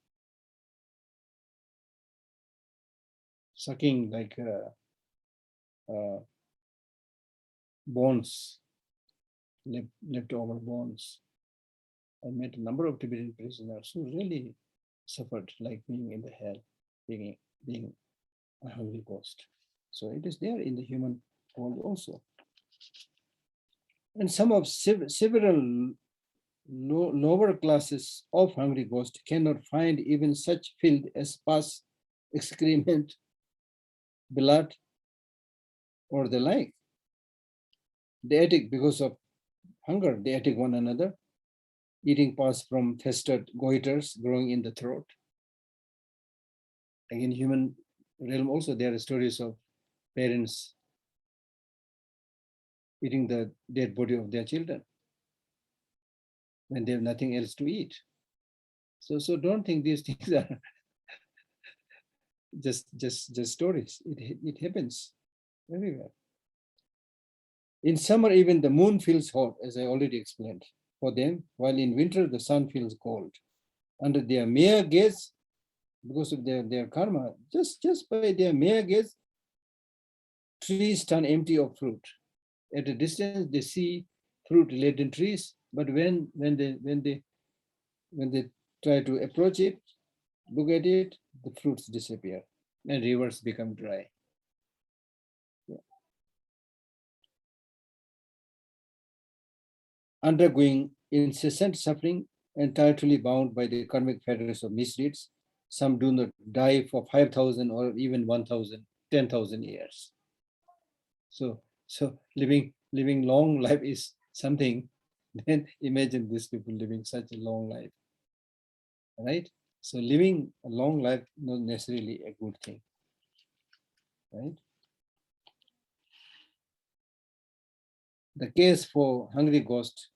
sucking like bones, leftover bones. I met a number of Tibetan prisoners who really suffered like being in the hell, being a hungry ghost. So it is there in the human world also. And some of several lower classes of hungry ghost cannot find even such filth as pus, excrement, blood, or the like. They attack because of hunger. They attack one another, eating pus from festered goiters growing in the throat. Like in human realm also, there are stories of parents eating the dead body of their children when they have nothing else to eat. So don't think these things are just stories. It happens everywhere. In summer, even the moon feels hot, as I already explained, for them, while in winter, the sun feels cold. Under their mere gaze, because of their karma, just by their mere gaze, trees turn empty of fruit. At a distance, they see fruit-laden trees, but when they try to approach it, look at it, the fruits disappear and rivers become dry. Undergoing incessant suffering and tightly bound by the karmic fetters of misdeeds, some do not die for 5,000 or even 1,000, 10,000 years. So living long life is something. Then imagine these people living such a long life, right? So living a long life not necessarily a good thing, right? The case for hungry ghost,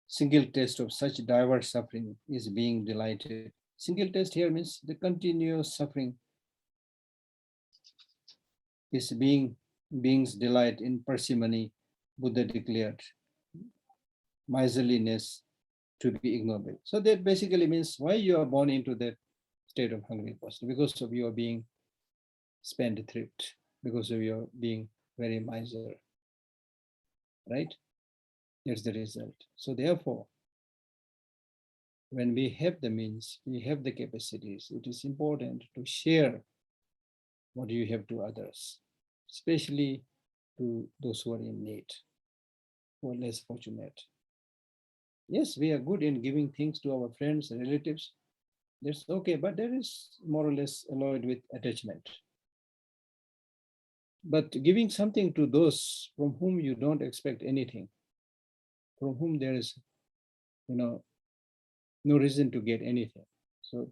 single taste of such diverse suffering is being delighted. Single taste here means the continuous suffering is being's delight in parsimony, Buddha declared, miserliness to be ignoble. So that basically means why you are born into that state of hungry ghost, because of your being spendthrift, because of your being very miser, right? That's the result. So therefore, when we have the means, we have the capacities, it is important to share what you have to others, especially to those who are in need, who are less fortunate. Yes, we are good in giving things to our friends and relatives. That's okay, but that is more or less alloyed with attachment. But giving something to those from whom you don't expect anything, from whom there is, no reason to get anything. So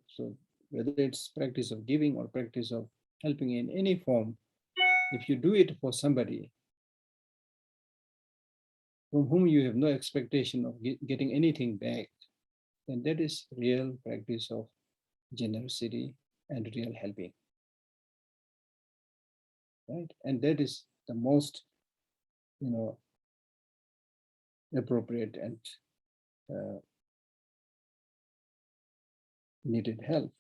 whether it's practice of giving or practice of helping in any form, if you do it for somebody from whom you have no expectation of getting anything back, then that is real practice of generosity and real helping, right? And that is the most, appropriate and uh, needed help.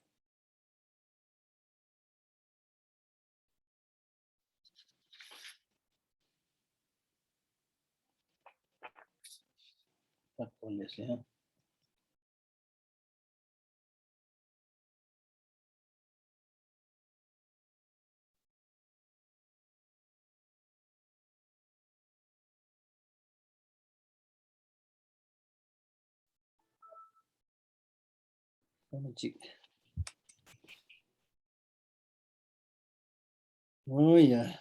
Honestly, huh? Oh yeah.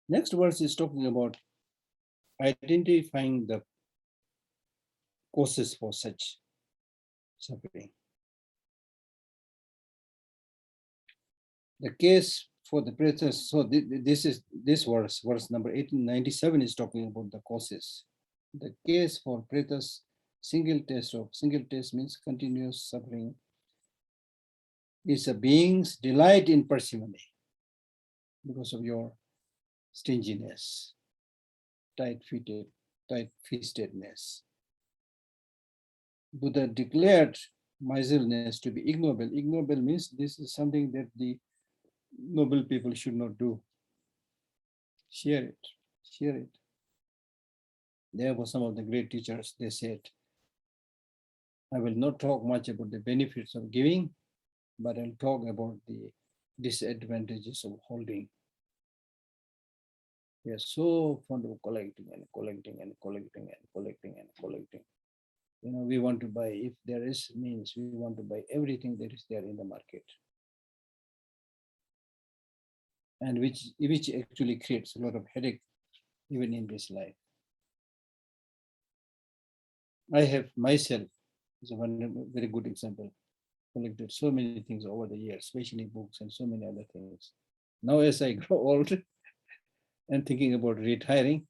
Next verse is talking about identifying the causes for such suffering. The case for the predators. So this is this verse number 1897 is talking about the causes. The case for predators, single test means continuous suffering, is a being's delight in parsimony because of your stinginess, tight-fistedness. Buddha declared miserliness to be ignoble. Ignoble means this is something that the noble people should not do. Share it, share it. There were some of the great teachers, they said, I will not talk much about the benefits of giving, but I'll talk about the disadvantages of holding. We are so fond of collecting and collecting and collecting and collecting and collecting. We want to buy, if there is means, we want to buy everything that is there in the market. And which actually creates a lot of headache even in this life. I have myself, is a very good example, collected so many things over the years, especially books and so many other things. Now as I grow old and thinking about retiring,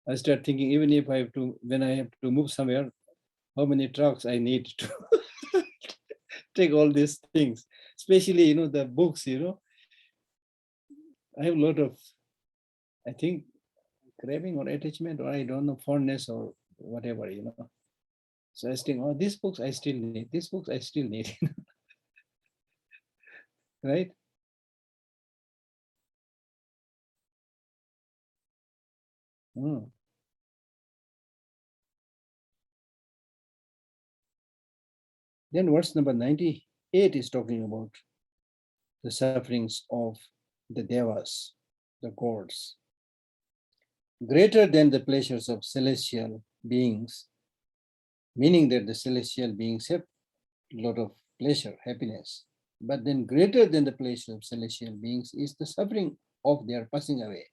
I start thinking, even if I have to, when I have to move somewhere, how many trucks I need to take all these things, especially, the books, I have a lot of, I think, craving or attachment, or I don't know, fondness or whatever, So I was thinking, oh, these books I still need, these books I still need, right? Mm. Then verse number 98 is talking about the sufferings of the devas, the gods. Greater than the pleasures of celestial beings, meaning that the celestial beings have a lot of pleasure, happiness. But then greater than the pleasure of celestial beings is the suffering of their passing away.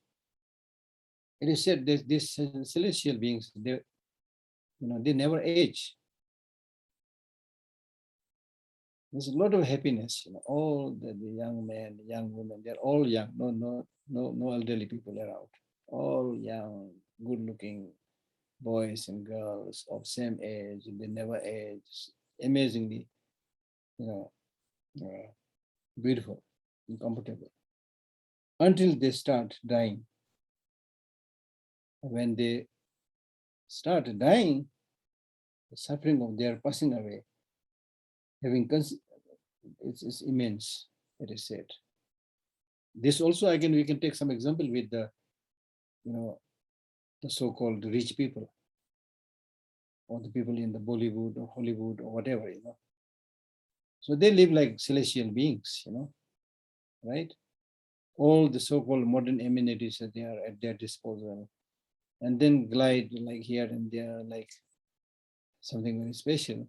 It is said that these celestial beings, they never age. There's a lot of happiness. All the young men, the young women, they're all young. No elderly people around. All young, good-looking boys and girls of same age. They never age. Amazingly, beautiful and comfortable. Until they start dying. When they start dying, the suffering of their passing away, it's immense, it is said. This also, again, we can take some example with the, the so-called rich people, or the people in the Bollywood or Hollywood or whatever, So they live like celestial beings, right? All the so-called modern amenities that they are at their disposal, and then glide like here and there, like something very special.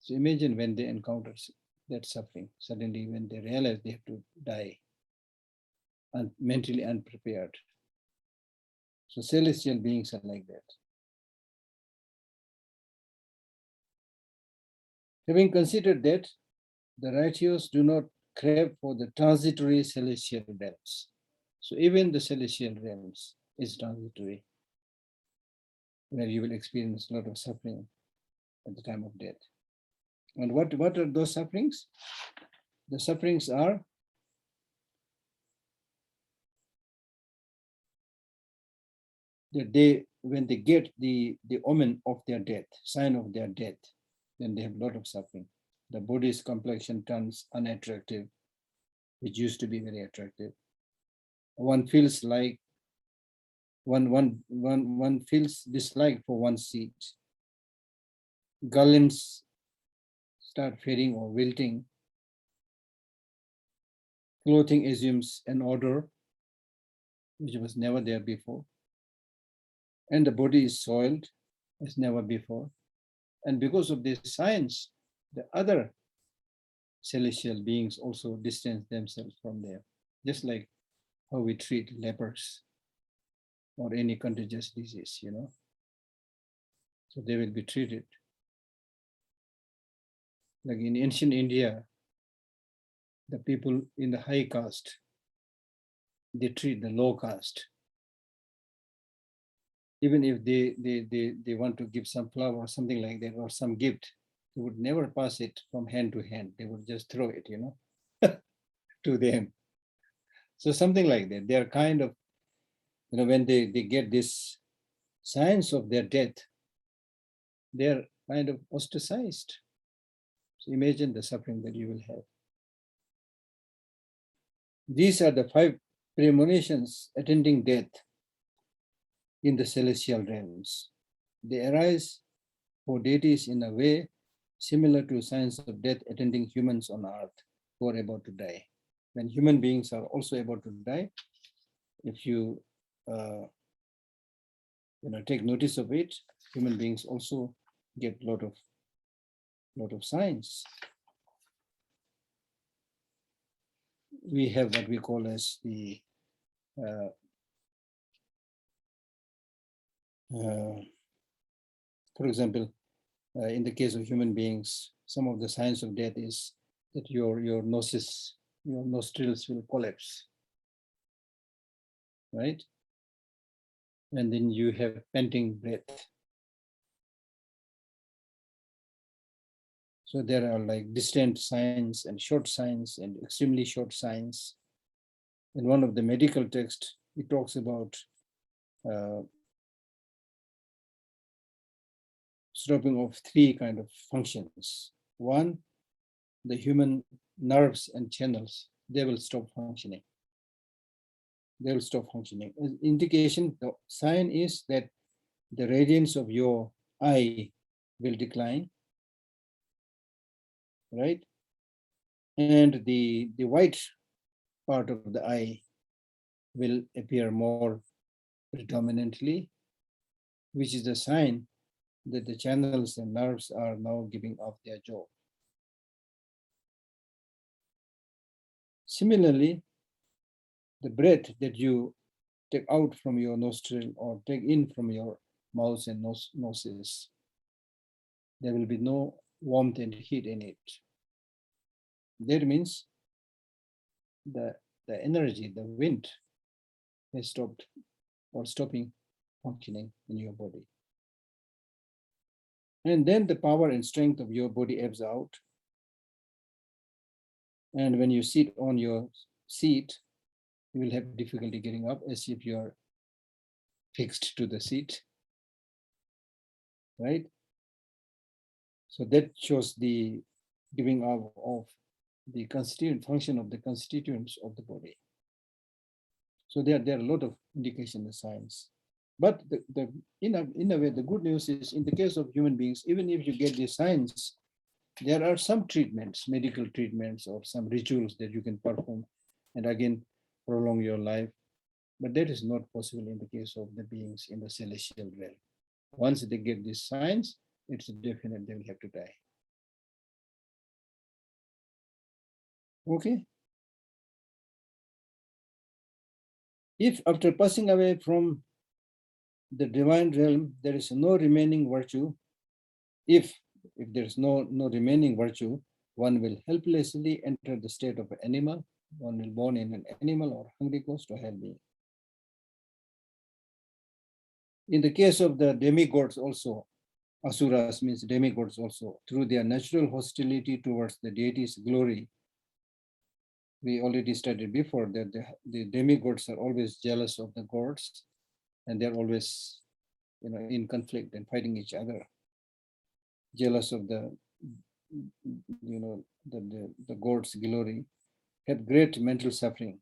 So imagine when they encounter that suffering, suddenly when they realize they have to die, and mentally unprepared. So celestial beings are like that. Having considered that, the righteous do not crave for the transitory celestial realms. So even the celestial realms is transitory, where you will experience a lot of suffering at the time of death. And what are those sufferings? The sufferings are that when they get the omen of their death, sign of their death, then they have a lot of suffering. The body's complexion turns unattractive, which used to be very attractive. One feels like one feels dislike for one's seat. Garlands start fading or wilting. Clothing assumes an odor which was never there before. And the body is soiled as never before. And because of this science, the other celestial beings also distance themselves from there, just like how we treat lepers or any contagious disease, So they will be treated. Like in ancient India, the people in the high caste, they treat the low caste. Even if they want to give some flower or something like that, or some gift, they would never pass it from hand to hand. They would just throw it, to them. So something like that. They are kind of, when they get this signs of their death, they are kind of ostracized. So imagine the suffering that you will have. These are the 5 premonitions attending death in the celestial realms. They arise for deities in a way similar to signs of death attending humans on earth who are about to die. When human beings are also about to die, if you take notice of it, human beings also get a lot of signs. We have what we call as the for example, in the case of human beings, some of the signs of death is that your nostrils will collapse, right? And then you have panting breath. So there are like distant signs and short signs and extremely short signs. In one of the medical texts, it talks about stopping of 3 kind of functions. One, the human nerves and channels, they will stop functioning. They will stop functioning. As indication, the sign is that the radiance of your eye will decline, right? And the white part of the eye will appear more predominantly, which is a sign that the channels and nerves are now giving up their job. Similarly, the breath that you take out from your nostril or take in from your mouth and noses, there will be no warmth and heat in it. That means the energy, the wind has stopped or stopping functioning in your body. And then the power and strength of your body ebbs out. And when you sit on your seat, you will have difficulty getting up as if you are fixed to the seat, right? So that shows the giving up of the constituent function of the constituents of the body. So there are a lot of indication in science. But in a way, the good news is in the case of human beings, even if you get the science, there are some treatments, medical treatments, or some rituals that you can perform and again prolong your life. But that is not possible in the case of the beings in the celestial realm. Once they get this science, it's definite they will have to die. Okay. If after passing away from the divine realm, there is no remaining virtue, if there's no remaining virtue, one will helplessly enter the state of an animal. One will born in an animal or hungry ghost or hell being. In the case of the demigods also, asuras means demigods also, through their natural hostility towards the deity's glory, we already studied before that the demigods are always jealous of the gods, and they're always, in conflict and fighting each other, jealous of the gods' glory, have great mental suffering,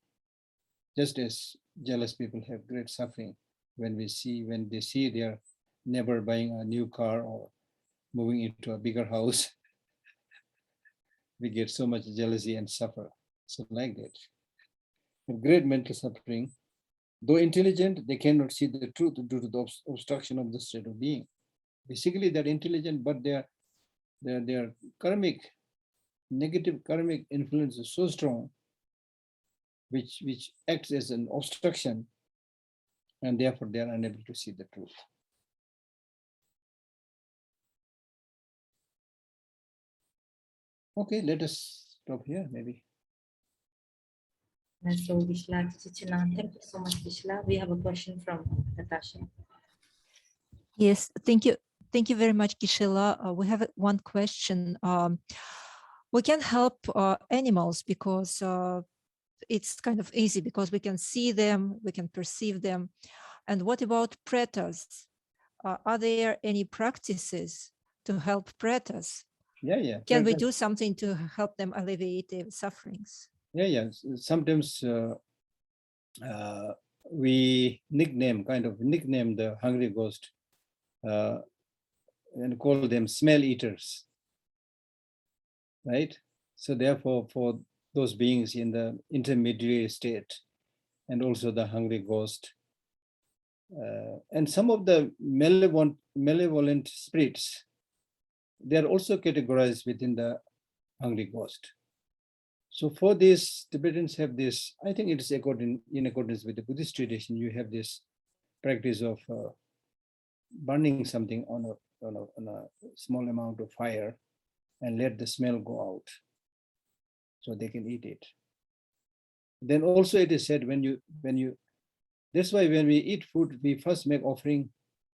just as jealous people have great suffering when they see their neighbor buying a new car or moving into a bigger house. We get so much jealousy and suffer. So like that, have great mental suffering. Though intelligent, they cannot see the truth due to the obstruction of the state of being. Basically, they're intelligent, but their karmic, negative karmic influence is so strong, which acts as an obstruction, and therefore they are unable to see the truth. Okay, let us stop here, maybe. So, Vishla, thank you so much, Vishla. We have a question from Natasha. Yes, thank you. Thank you very much, Geshe. We have one question. We can help animals because it's kind of easy because we can see them, we can perceive them. And what about pretas? Are there any practices to help pretas? Yeah. Can we do something to help them alleviate their sufferings? Yeah. Sometimes we nickname the hungry ghost and call them smell eaters, right? So therefore, for those beings in the intermediary state, and also the hungry ghost, and some of the malevolent spirits, they are also categorized within the hungry ghost. So for this, Tibetans have this, I think it is in accordance with the Buddhist tradition, you have this practice of burning something on a small amount of fire and let the smell go out so they can eat it. Then also it is said that's why when we eat food, we first make offering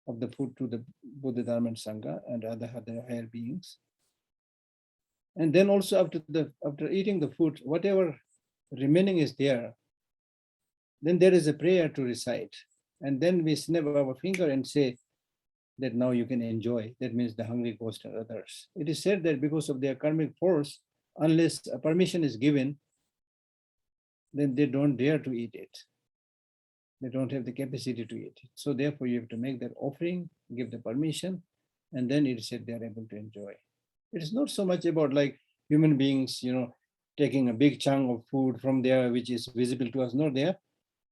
of the food to the Buddha, Dharma, and Sangha and other higher beings. And then also after eating the food, whatever remaining is there, then there is a prayer to recite. And then we snap our finger and say that now you can enjoy. That means the hungry ghost and others. It is said that because of their karmic force, unless a permission is given, then they don't dare to eat it. They don't have the capacity to eat it. So therefore you have to make that offering, give the permission, and then it is said they are able to enjoy. It is not so much about like human beings, taking a big chunk of food from there, which is visible to us, not there.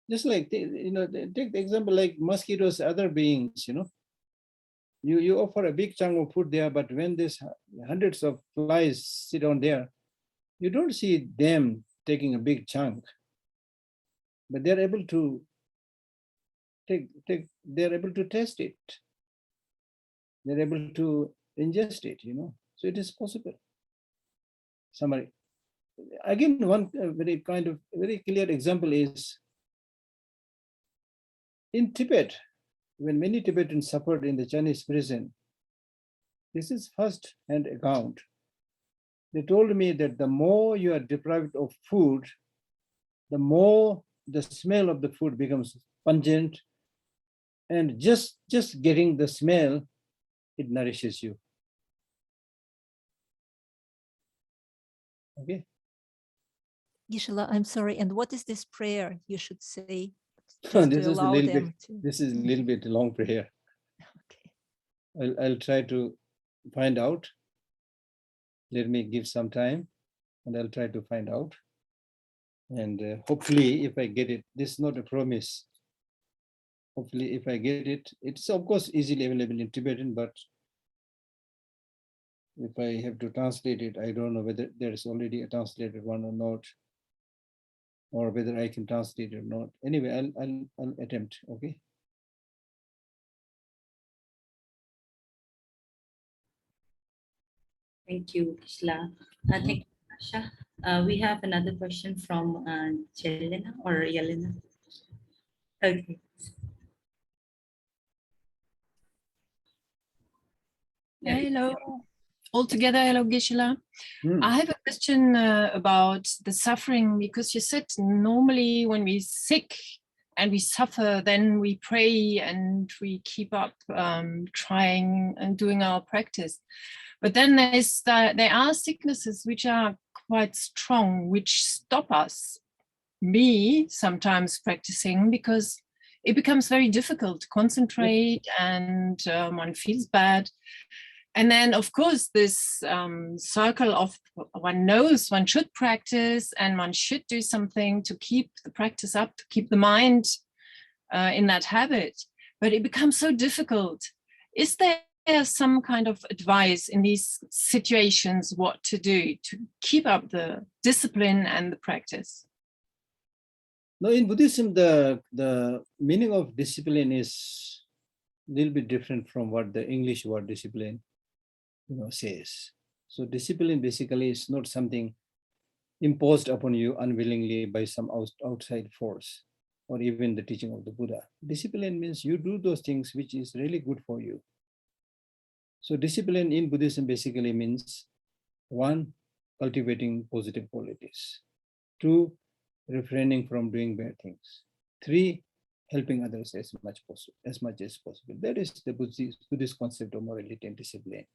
Just like, take the example like mosquitoes, other beings, you offer a big chunk of food there, but when there's hundreds of flies sit on there, you don't see them taking a big chunk, but they're able to they're able to taste it. They're able to ingest it, so it is possible. Summary. Again, one very clear example is in Tibet, when many Tibetans suffered in the Chinese prison. This is first-hand account. They told me that the more you are deprived of food, the more the smell of the food becomes pungent, and just getting the smell, it nourishes you. Okay. Geshe, I'm sorry. And what is this prayer you should say just This to is a allow little bit. them to. This is a little bit long prayer. Okay. I'll try to find out. Let me give some time, and I'll try to find out. And hopefully, if I get it, this is not a promise. Hopefully, if I get it, it's of course easily available in Tibetan, but if I have to translate it, I don't know whether there is already a translated one or not, or whether I can translate it or not. Anyway, I'll attempt. Okay. Thank you, Kishla. Thank you, Asha. We have another question from Jelena or Yelena. Okay. Yeah. Hello, all together. Hello, Geshe. Hmm. I have a question about the suffering, because you said normally when we're sick and we suffer, then we pray and we keep up trying and doing our practice. But then there are sicknesses which are quite strong, which stop us, me sometimes practicing, because it becomes very difficult to concentrate and one feels bad. And then, of course, this circle of one knows one should practice and one should do something to keep the practice up, to keep the mind in that habit. But it becomes so difficult. Is there some kind of advice in these situations what to do to keep up the discipline and the practice? No, in Buddhism, the meaning of discipline is a little bit different from what the English word discipline says. So discipline basically is not something imposed upon you unwillingly by some outside force, or even the teaching of the Buddha. Discipline means you do those things which is really good for you. So discipline in Buddhism basically means 1, cultivating positive qualities. 2, refraining from doing bad things. 3, helping others as much as possible. That is the Buddhist concept of morality and discipline.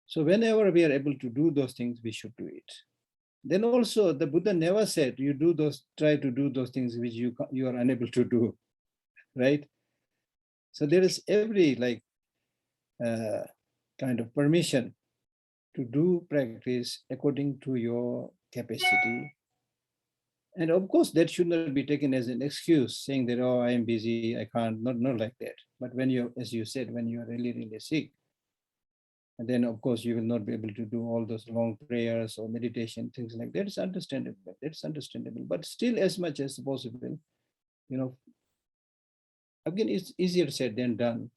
So whenever we are able to do those things, we should do it. Then also the Buddha never said you try to do those things which you are unable to do, right? So there is every kind of permission to do practice according to your capacity. And of course, that should not be taken as an excuse, saying that, oh, I am busy, I can't, not like that. But when you, as you said, when you are really, really sick, and then of course you will not be able to do all those long prayers or meditation, things like that. It's understandable. That's understandable. But still, as much as possible, again, it's easier said than done.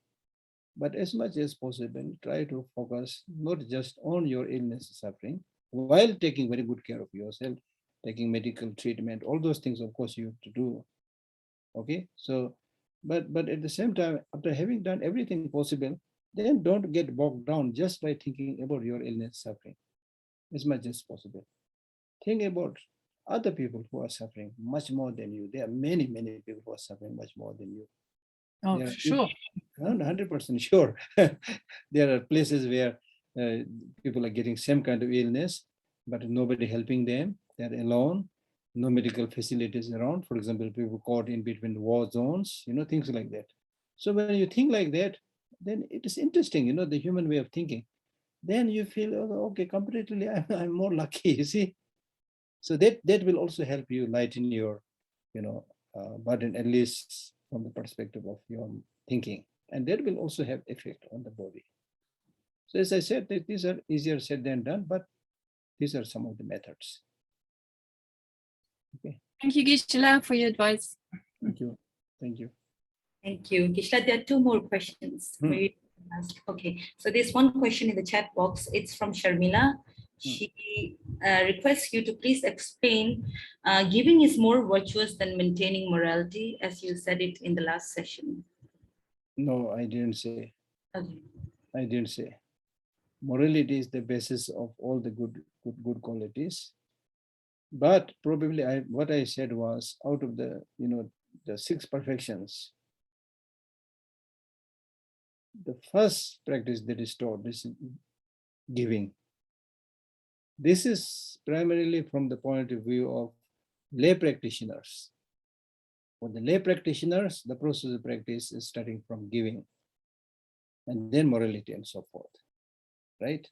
But as much as possible, try to focus not just on your illness and suffering, while taking very good care of yourself, taking medical treatment, all those things, of course, you have to do. Okay, so, but at the same time, after having done everything possible, then don't get bogged down just by thinking about your illness, suffering, as much as possible. Think about other people who are suffering much more than you. There are many, many people who are suffering much more than you. Oh, sure. 100% sure. There are places where people are getting same kind of illness, but nobody helping them. They're alone, no medical facilities around. For example, people caught in between war zones, things like that. So when you think like that, then it is interesting, the human way of thinking. Then you feel, oh, okay, comparatively, I'm more lucky, you see. So that will also help you lighten your, burden, at least from the perspective of your thinking. And that will also have effect on the body. So as I said, these are easier said than done, but these are some of the methods. Okay. Thank you, Geshe, for your advice. Thank you. Thank you. Thank you. Kishla, there are 2 more questions. Maybe ask. Okay, so there's one question in the chat box. It's from Sharmila. She requests you to please explain giving is more virtuous than maintaining morality, as you said it in the last session. No, I didn't say. Okay. I didn't say. Morality is the basis of all the good qualities. But probably what I said was, out of the the 6 perfections, the first practice that is taught is giving. This is primarily from the point of view of lay practitioners. For the lay practitioners, the process of practice is starting from giving and then morality and so forth, right?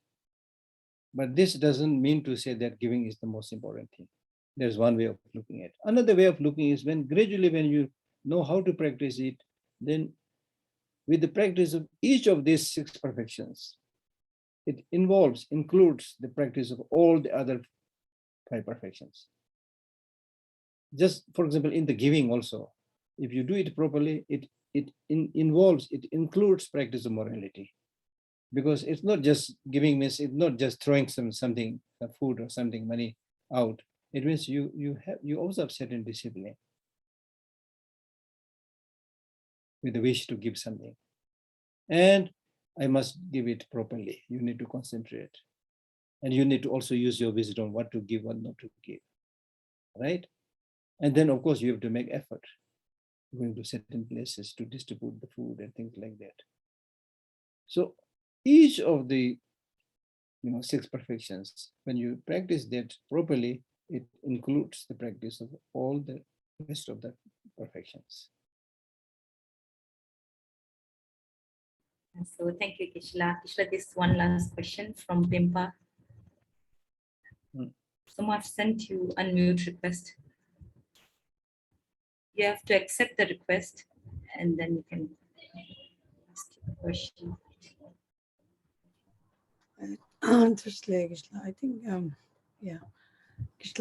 But this doesn't mean to say that giving is the most important thing. There's one way of looking at it. Another way of looking is when gradually, when you know how to practice it, then with the practice of each of these 6 perfections, it includes the practice of all the other 5 perfections. Just for example, in the giving also, if you do it properly, it includes practice of morality. Because it's not just giving means it's not just throwing something, food or something, money out. It means you also have certain discipline with the wish to give something. And I must give it properly. You need to concentrate. And you need to also use your wisdom, what to give, what not to give, right? And then of course you have to make effort, going to certain places to distribute the food and things like that. So each of the 6 perfections, when you practice that properly, it includes the practice of all the rest of the perfections. So thank you, Geshe. Geshe, this one last question from Bimpa. Someone sent you unmute request. You have to accept the request and then you can ask your question. I think, yeah, Geshe,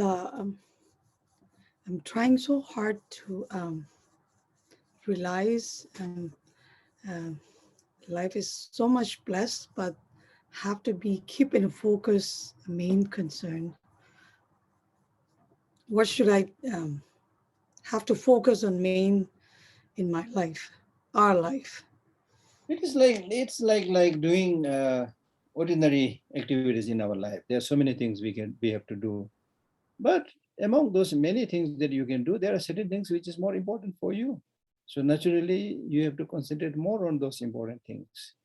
I'm trying so hard to realize life is so much blessed, but have to be keep in focus, main concern. What should I have to focus on main in my life, our life? It's like doing ordinary activities in our life. There are so many things we have to do, but among those many things that you can do, there are certain things which is more important for you. So naturally, you have to concentrate more on those important things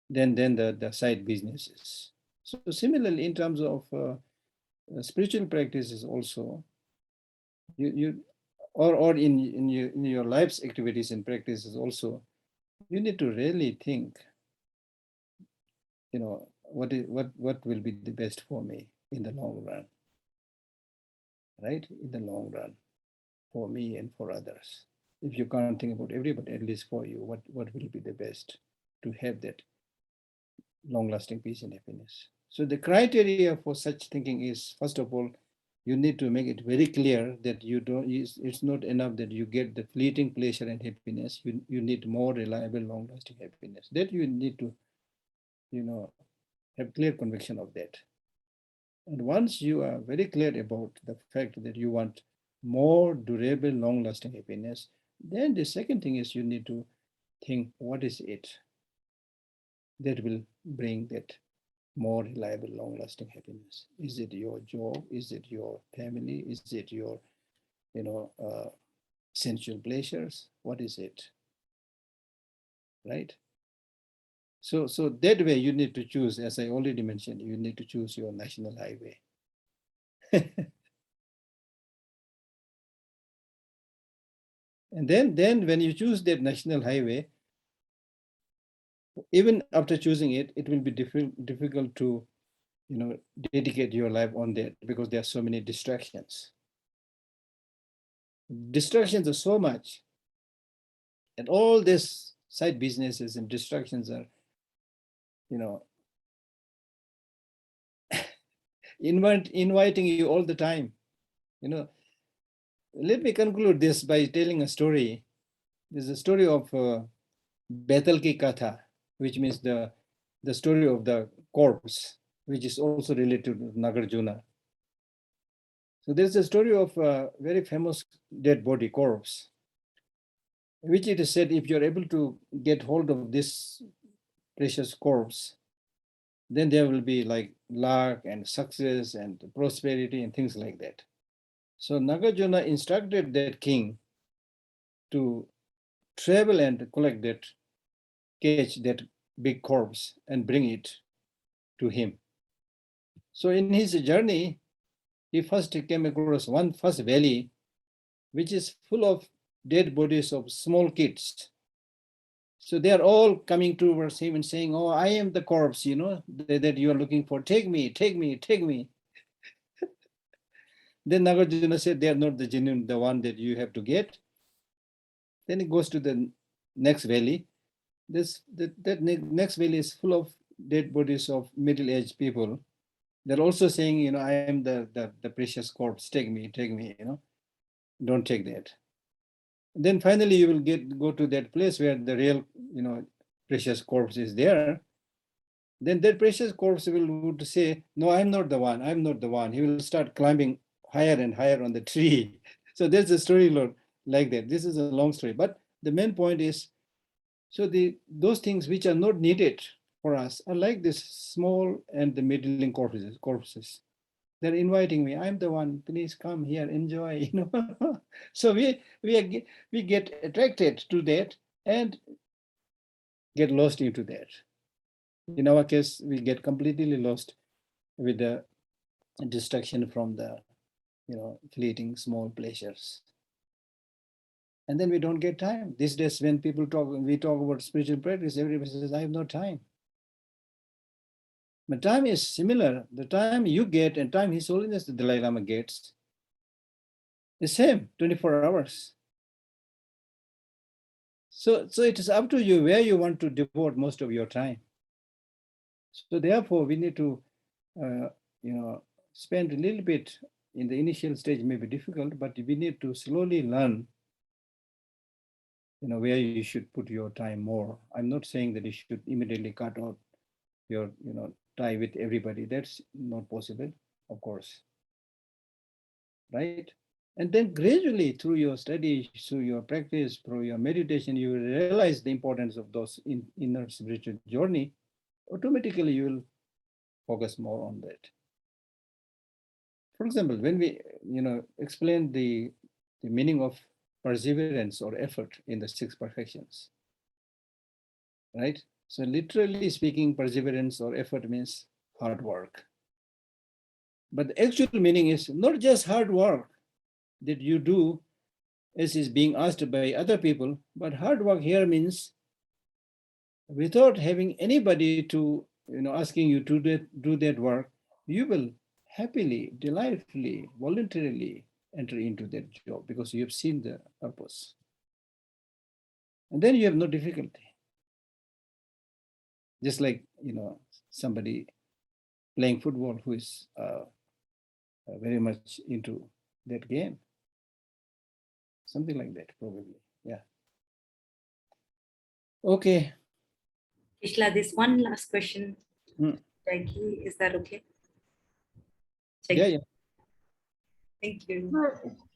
than the side businesses. So similarly, in terms of spiritual practices also, or in your life's activities and practices also, you need to really think, what will be the best for me in the long run, right? In the long run, for me and for others. If you can't think about everybody, at least for you, what will be the best to have that long-lasting peace and happiness? So the criteria for such thinking is, first of all, you need to make it very clear that it's not enough that you get the fleeting pleasure and happiness. You need more reliable, long-lasting happiness. That you need to, have clear conviction of that. And once you are very clear about the fact that you want more durable, long-lasting happiness, then the second thing is you need to think, what is it that will bring that more reliable, long-lasting happiness? Is it your job? Is it your family? Is it your, sensual pleasures? What is it? Right? So that way you need to choose, as I already mentioned, you need to choose your national highway. And then when you choose that national highway, even after choosing it, it will be difficult to, dedicate your life on that because there are so many distractions. Distractions are so much, and all these side businesses and distractions are, inviting you all the time. Let me conclude this by telling a story. There's a story of Betal Ki Katha, which means the story of the corpse, which is also related to Nagarjuna. So there's a story of a very famous dead body, corpse, which it is said, if you're able to get hold of this precious corpse, then there will be like luck and success and prosperity and things like that. So Nagarjuna instructed that king to travel and catch that big corpse and bring it to him. So in his journey, he first came across one valley, which is full of dead bodies of small kids. So they are all coming towards him and saying, "Oh, I am the corpse, that you are looking for. Take me, take me, take me." Then Nagarjuna said, "They are not the genuine, the one that you have to get." Then he goes to the next valley. Next valley is full of dead bodies of middle-aged people. They're also saying, "I am the precious corpse. Take me, don't take that." Then finally you will go to that place where the real, precious corpse is there. Then that precious corpse would say, "No, I'm not the one. I'm not the one." He will start climbing higher and higher on the tree. So there's a story like that. This is a long story, but the main point is, so those things which are not needed for us are like this small and the middling corpses. They're inviting me. "I'm the one. Please come here, enjoy." So we get attracted to that and get lost into that. In our case, we get completely lost with the distraction from the fleeting small pleasures. And then we don't get time. These days, when we talk about spiritual practice, everybody says, "I have no time." But time is similar. The time you get and time His Holiness the Dalai Lama gets the same, 24 hours. So it is up to you where you want to devote most of your time. So therefore, we need to, spend a little bit in the initial stage. May be difficult, but we need to slowly learn, where you should put your time more. I'm not saying that you should immediately cut out your, tie with everybody. That's not possible, of course, right? And then gradually through your study, through your practice, through your meditation, you will realize the importance of those inner spiritual journey. Automatically, you will focus more on that. For example, when we, explain the meaning of perseverance or effort in the 6 perfections, right? So literally speaking, perseverance or effort means hard work. But the actual meaning is not just hard work that you do as is being asked by other people, but hard work here means without having anybody to, asking you to do that work, you will happily, delightfully, voluntarily enter into that job because you have seen the purpose. And then you have no difficulty. Just like, somebody playing football who is very much into that game. Something like that, probably. Yeah. Okay. Kishla, this one last question. Hmm. Jackie, is that okay? Yeah, yeah. Thank you.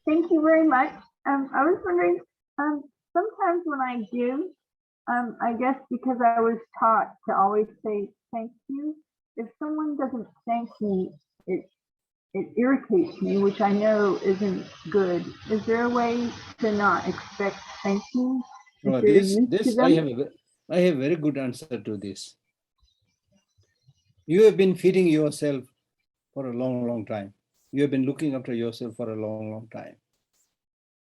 Thank you very much. I was wondering, sometimes when I give, I guess because I was taught to always say thank you, if someone doesn't thank me, it irritates me, which I know isn't good. Is there a way to not expect thank you? Well, I have a very good answer to this. You have been feeding yourself for a long, long time. You have been looking after yourself for a long, long time.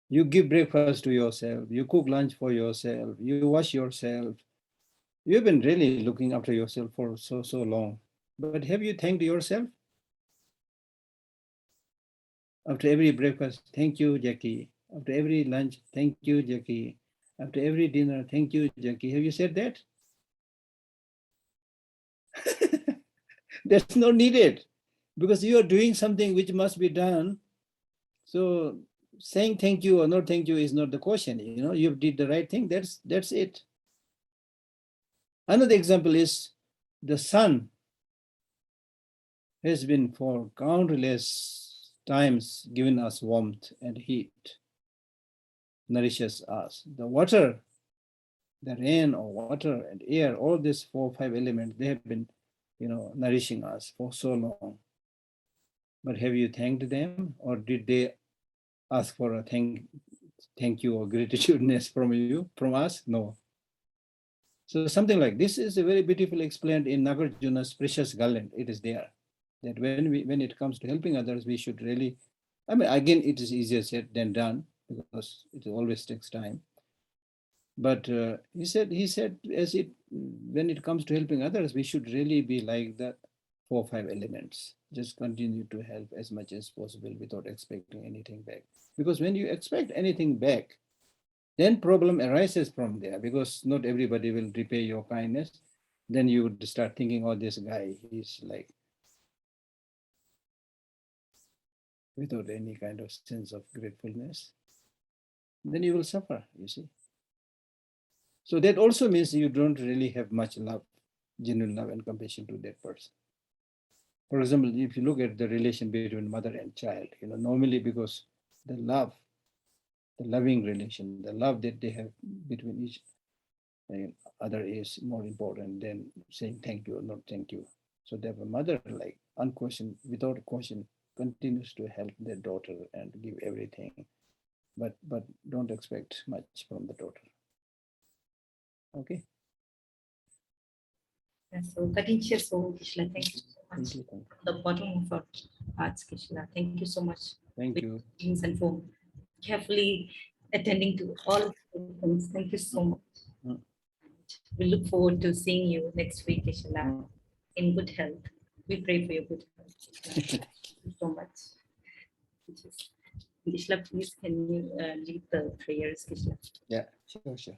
You give breakfast to yourself. You cook lunch for yourself. You wash yourself. You've been really looking after yourself for so long. But have you thanked yourself? After every breakfast, thank you, Jackie. After every lunch, thank you, Jackie. After every dinner, thank you, Jackie. Have you said that? That's not needed because you are doing something which must be done. So saying thank you or not thank you is not the question. You did the right thing. That's it. Another example is the sun has been for countless times given us warmth and heat, nourishes us. The water, the rain or water and air, all these 4 or 5 elements, they have been, nourishing us for so long. But have you thanked them, or did they ask for a thank you or gratitudeness from us? No. So something like this is a very beautiful explained in Nagarjuna's Precious Garland. It is there that when it comes to helping others, we should really, again, it is easier said than done. because it always takes time. But he said, when it comes to helping others, we should really be like the 4 or 5 elements. Just continue to help as much as possible without expecting anything back. Because when you expect anything back, then problem arises from there, because not everybody will repay your kindness. Then you would start thinking, oh, this guy, he's like, without any kind of sense of gratefulness. Then you will suffer, you see. So that also means you don't really have much love, genuine love and compassion to that person. For example, if you look at the relation between mother and child, normally because the love, the loving relation, the love that they have between each other is more important than saying thank you or not thank you. So therefore, mother, like unquestioned, without question, continues to help their daughter and give everything, but don't expect much from the daughter. Okay. So cutting share so Geshe, thank you so much. Thank you. From the bottom of our hearts, Geshe. Thank you so much. Thank you. And for carefully attending to all things. Thank you so much. We look forward to seeing you next week, Geshe, in good health. We pray for your good health. Thank you so much. Geshe, please can you lead the prayers, Geshe? Yeah, sure.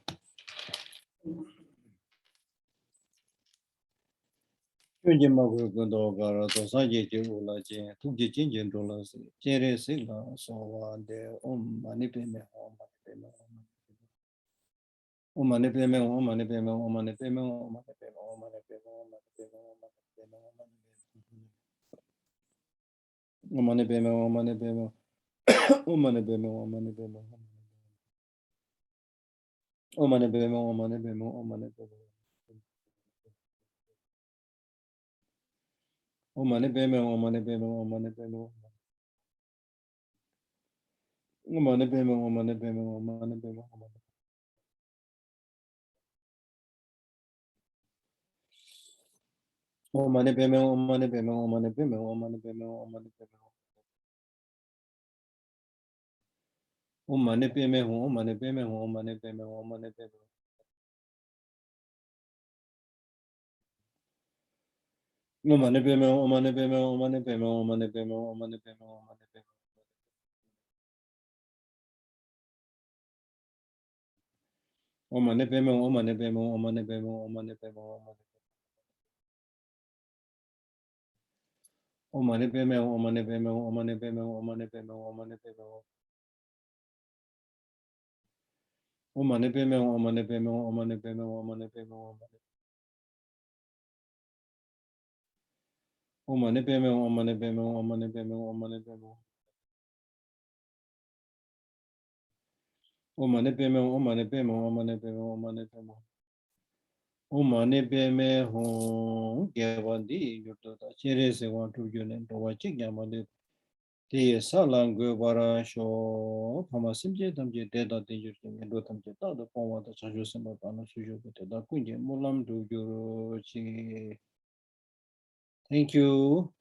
Thank you.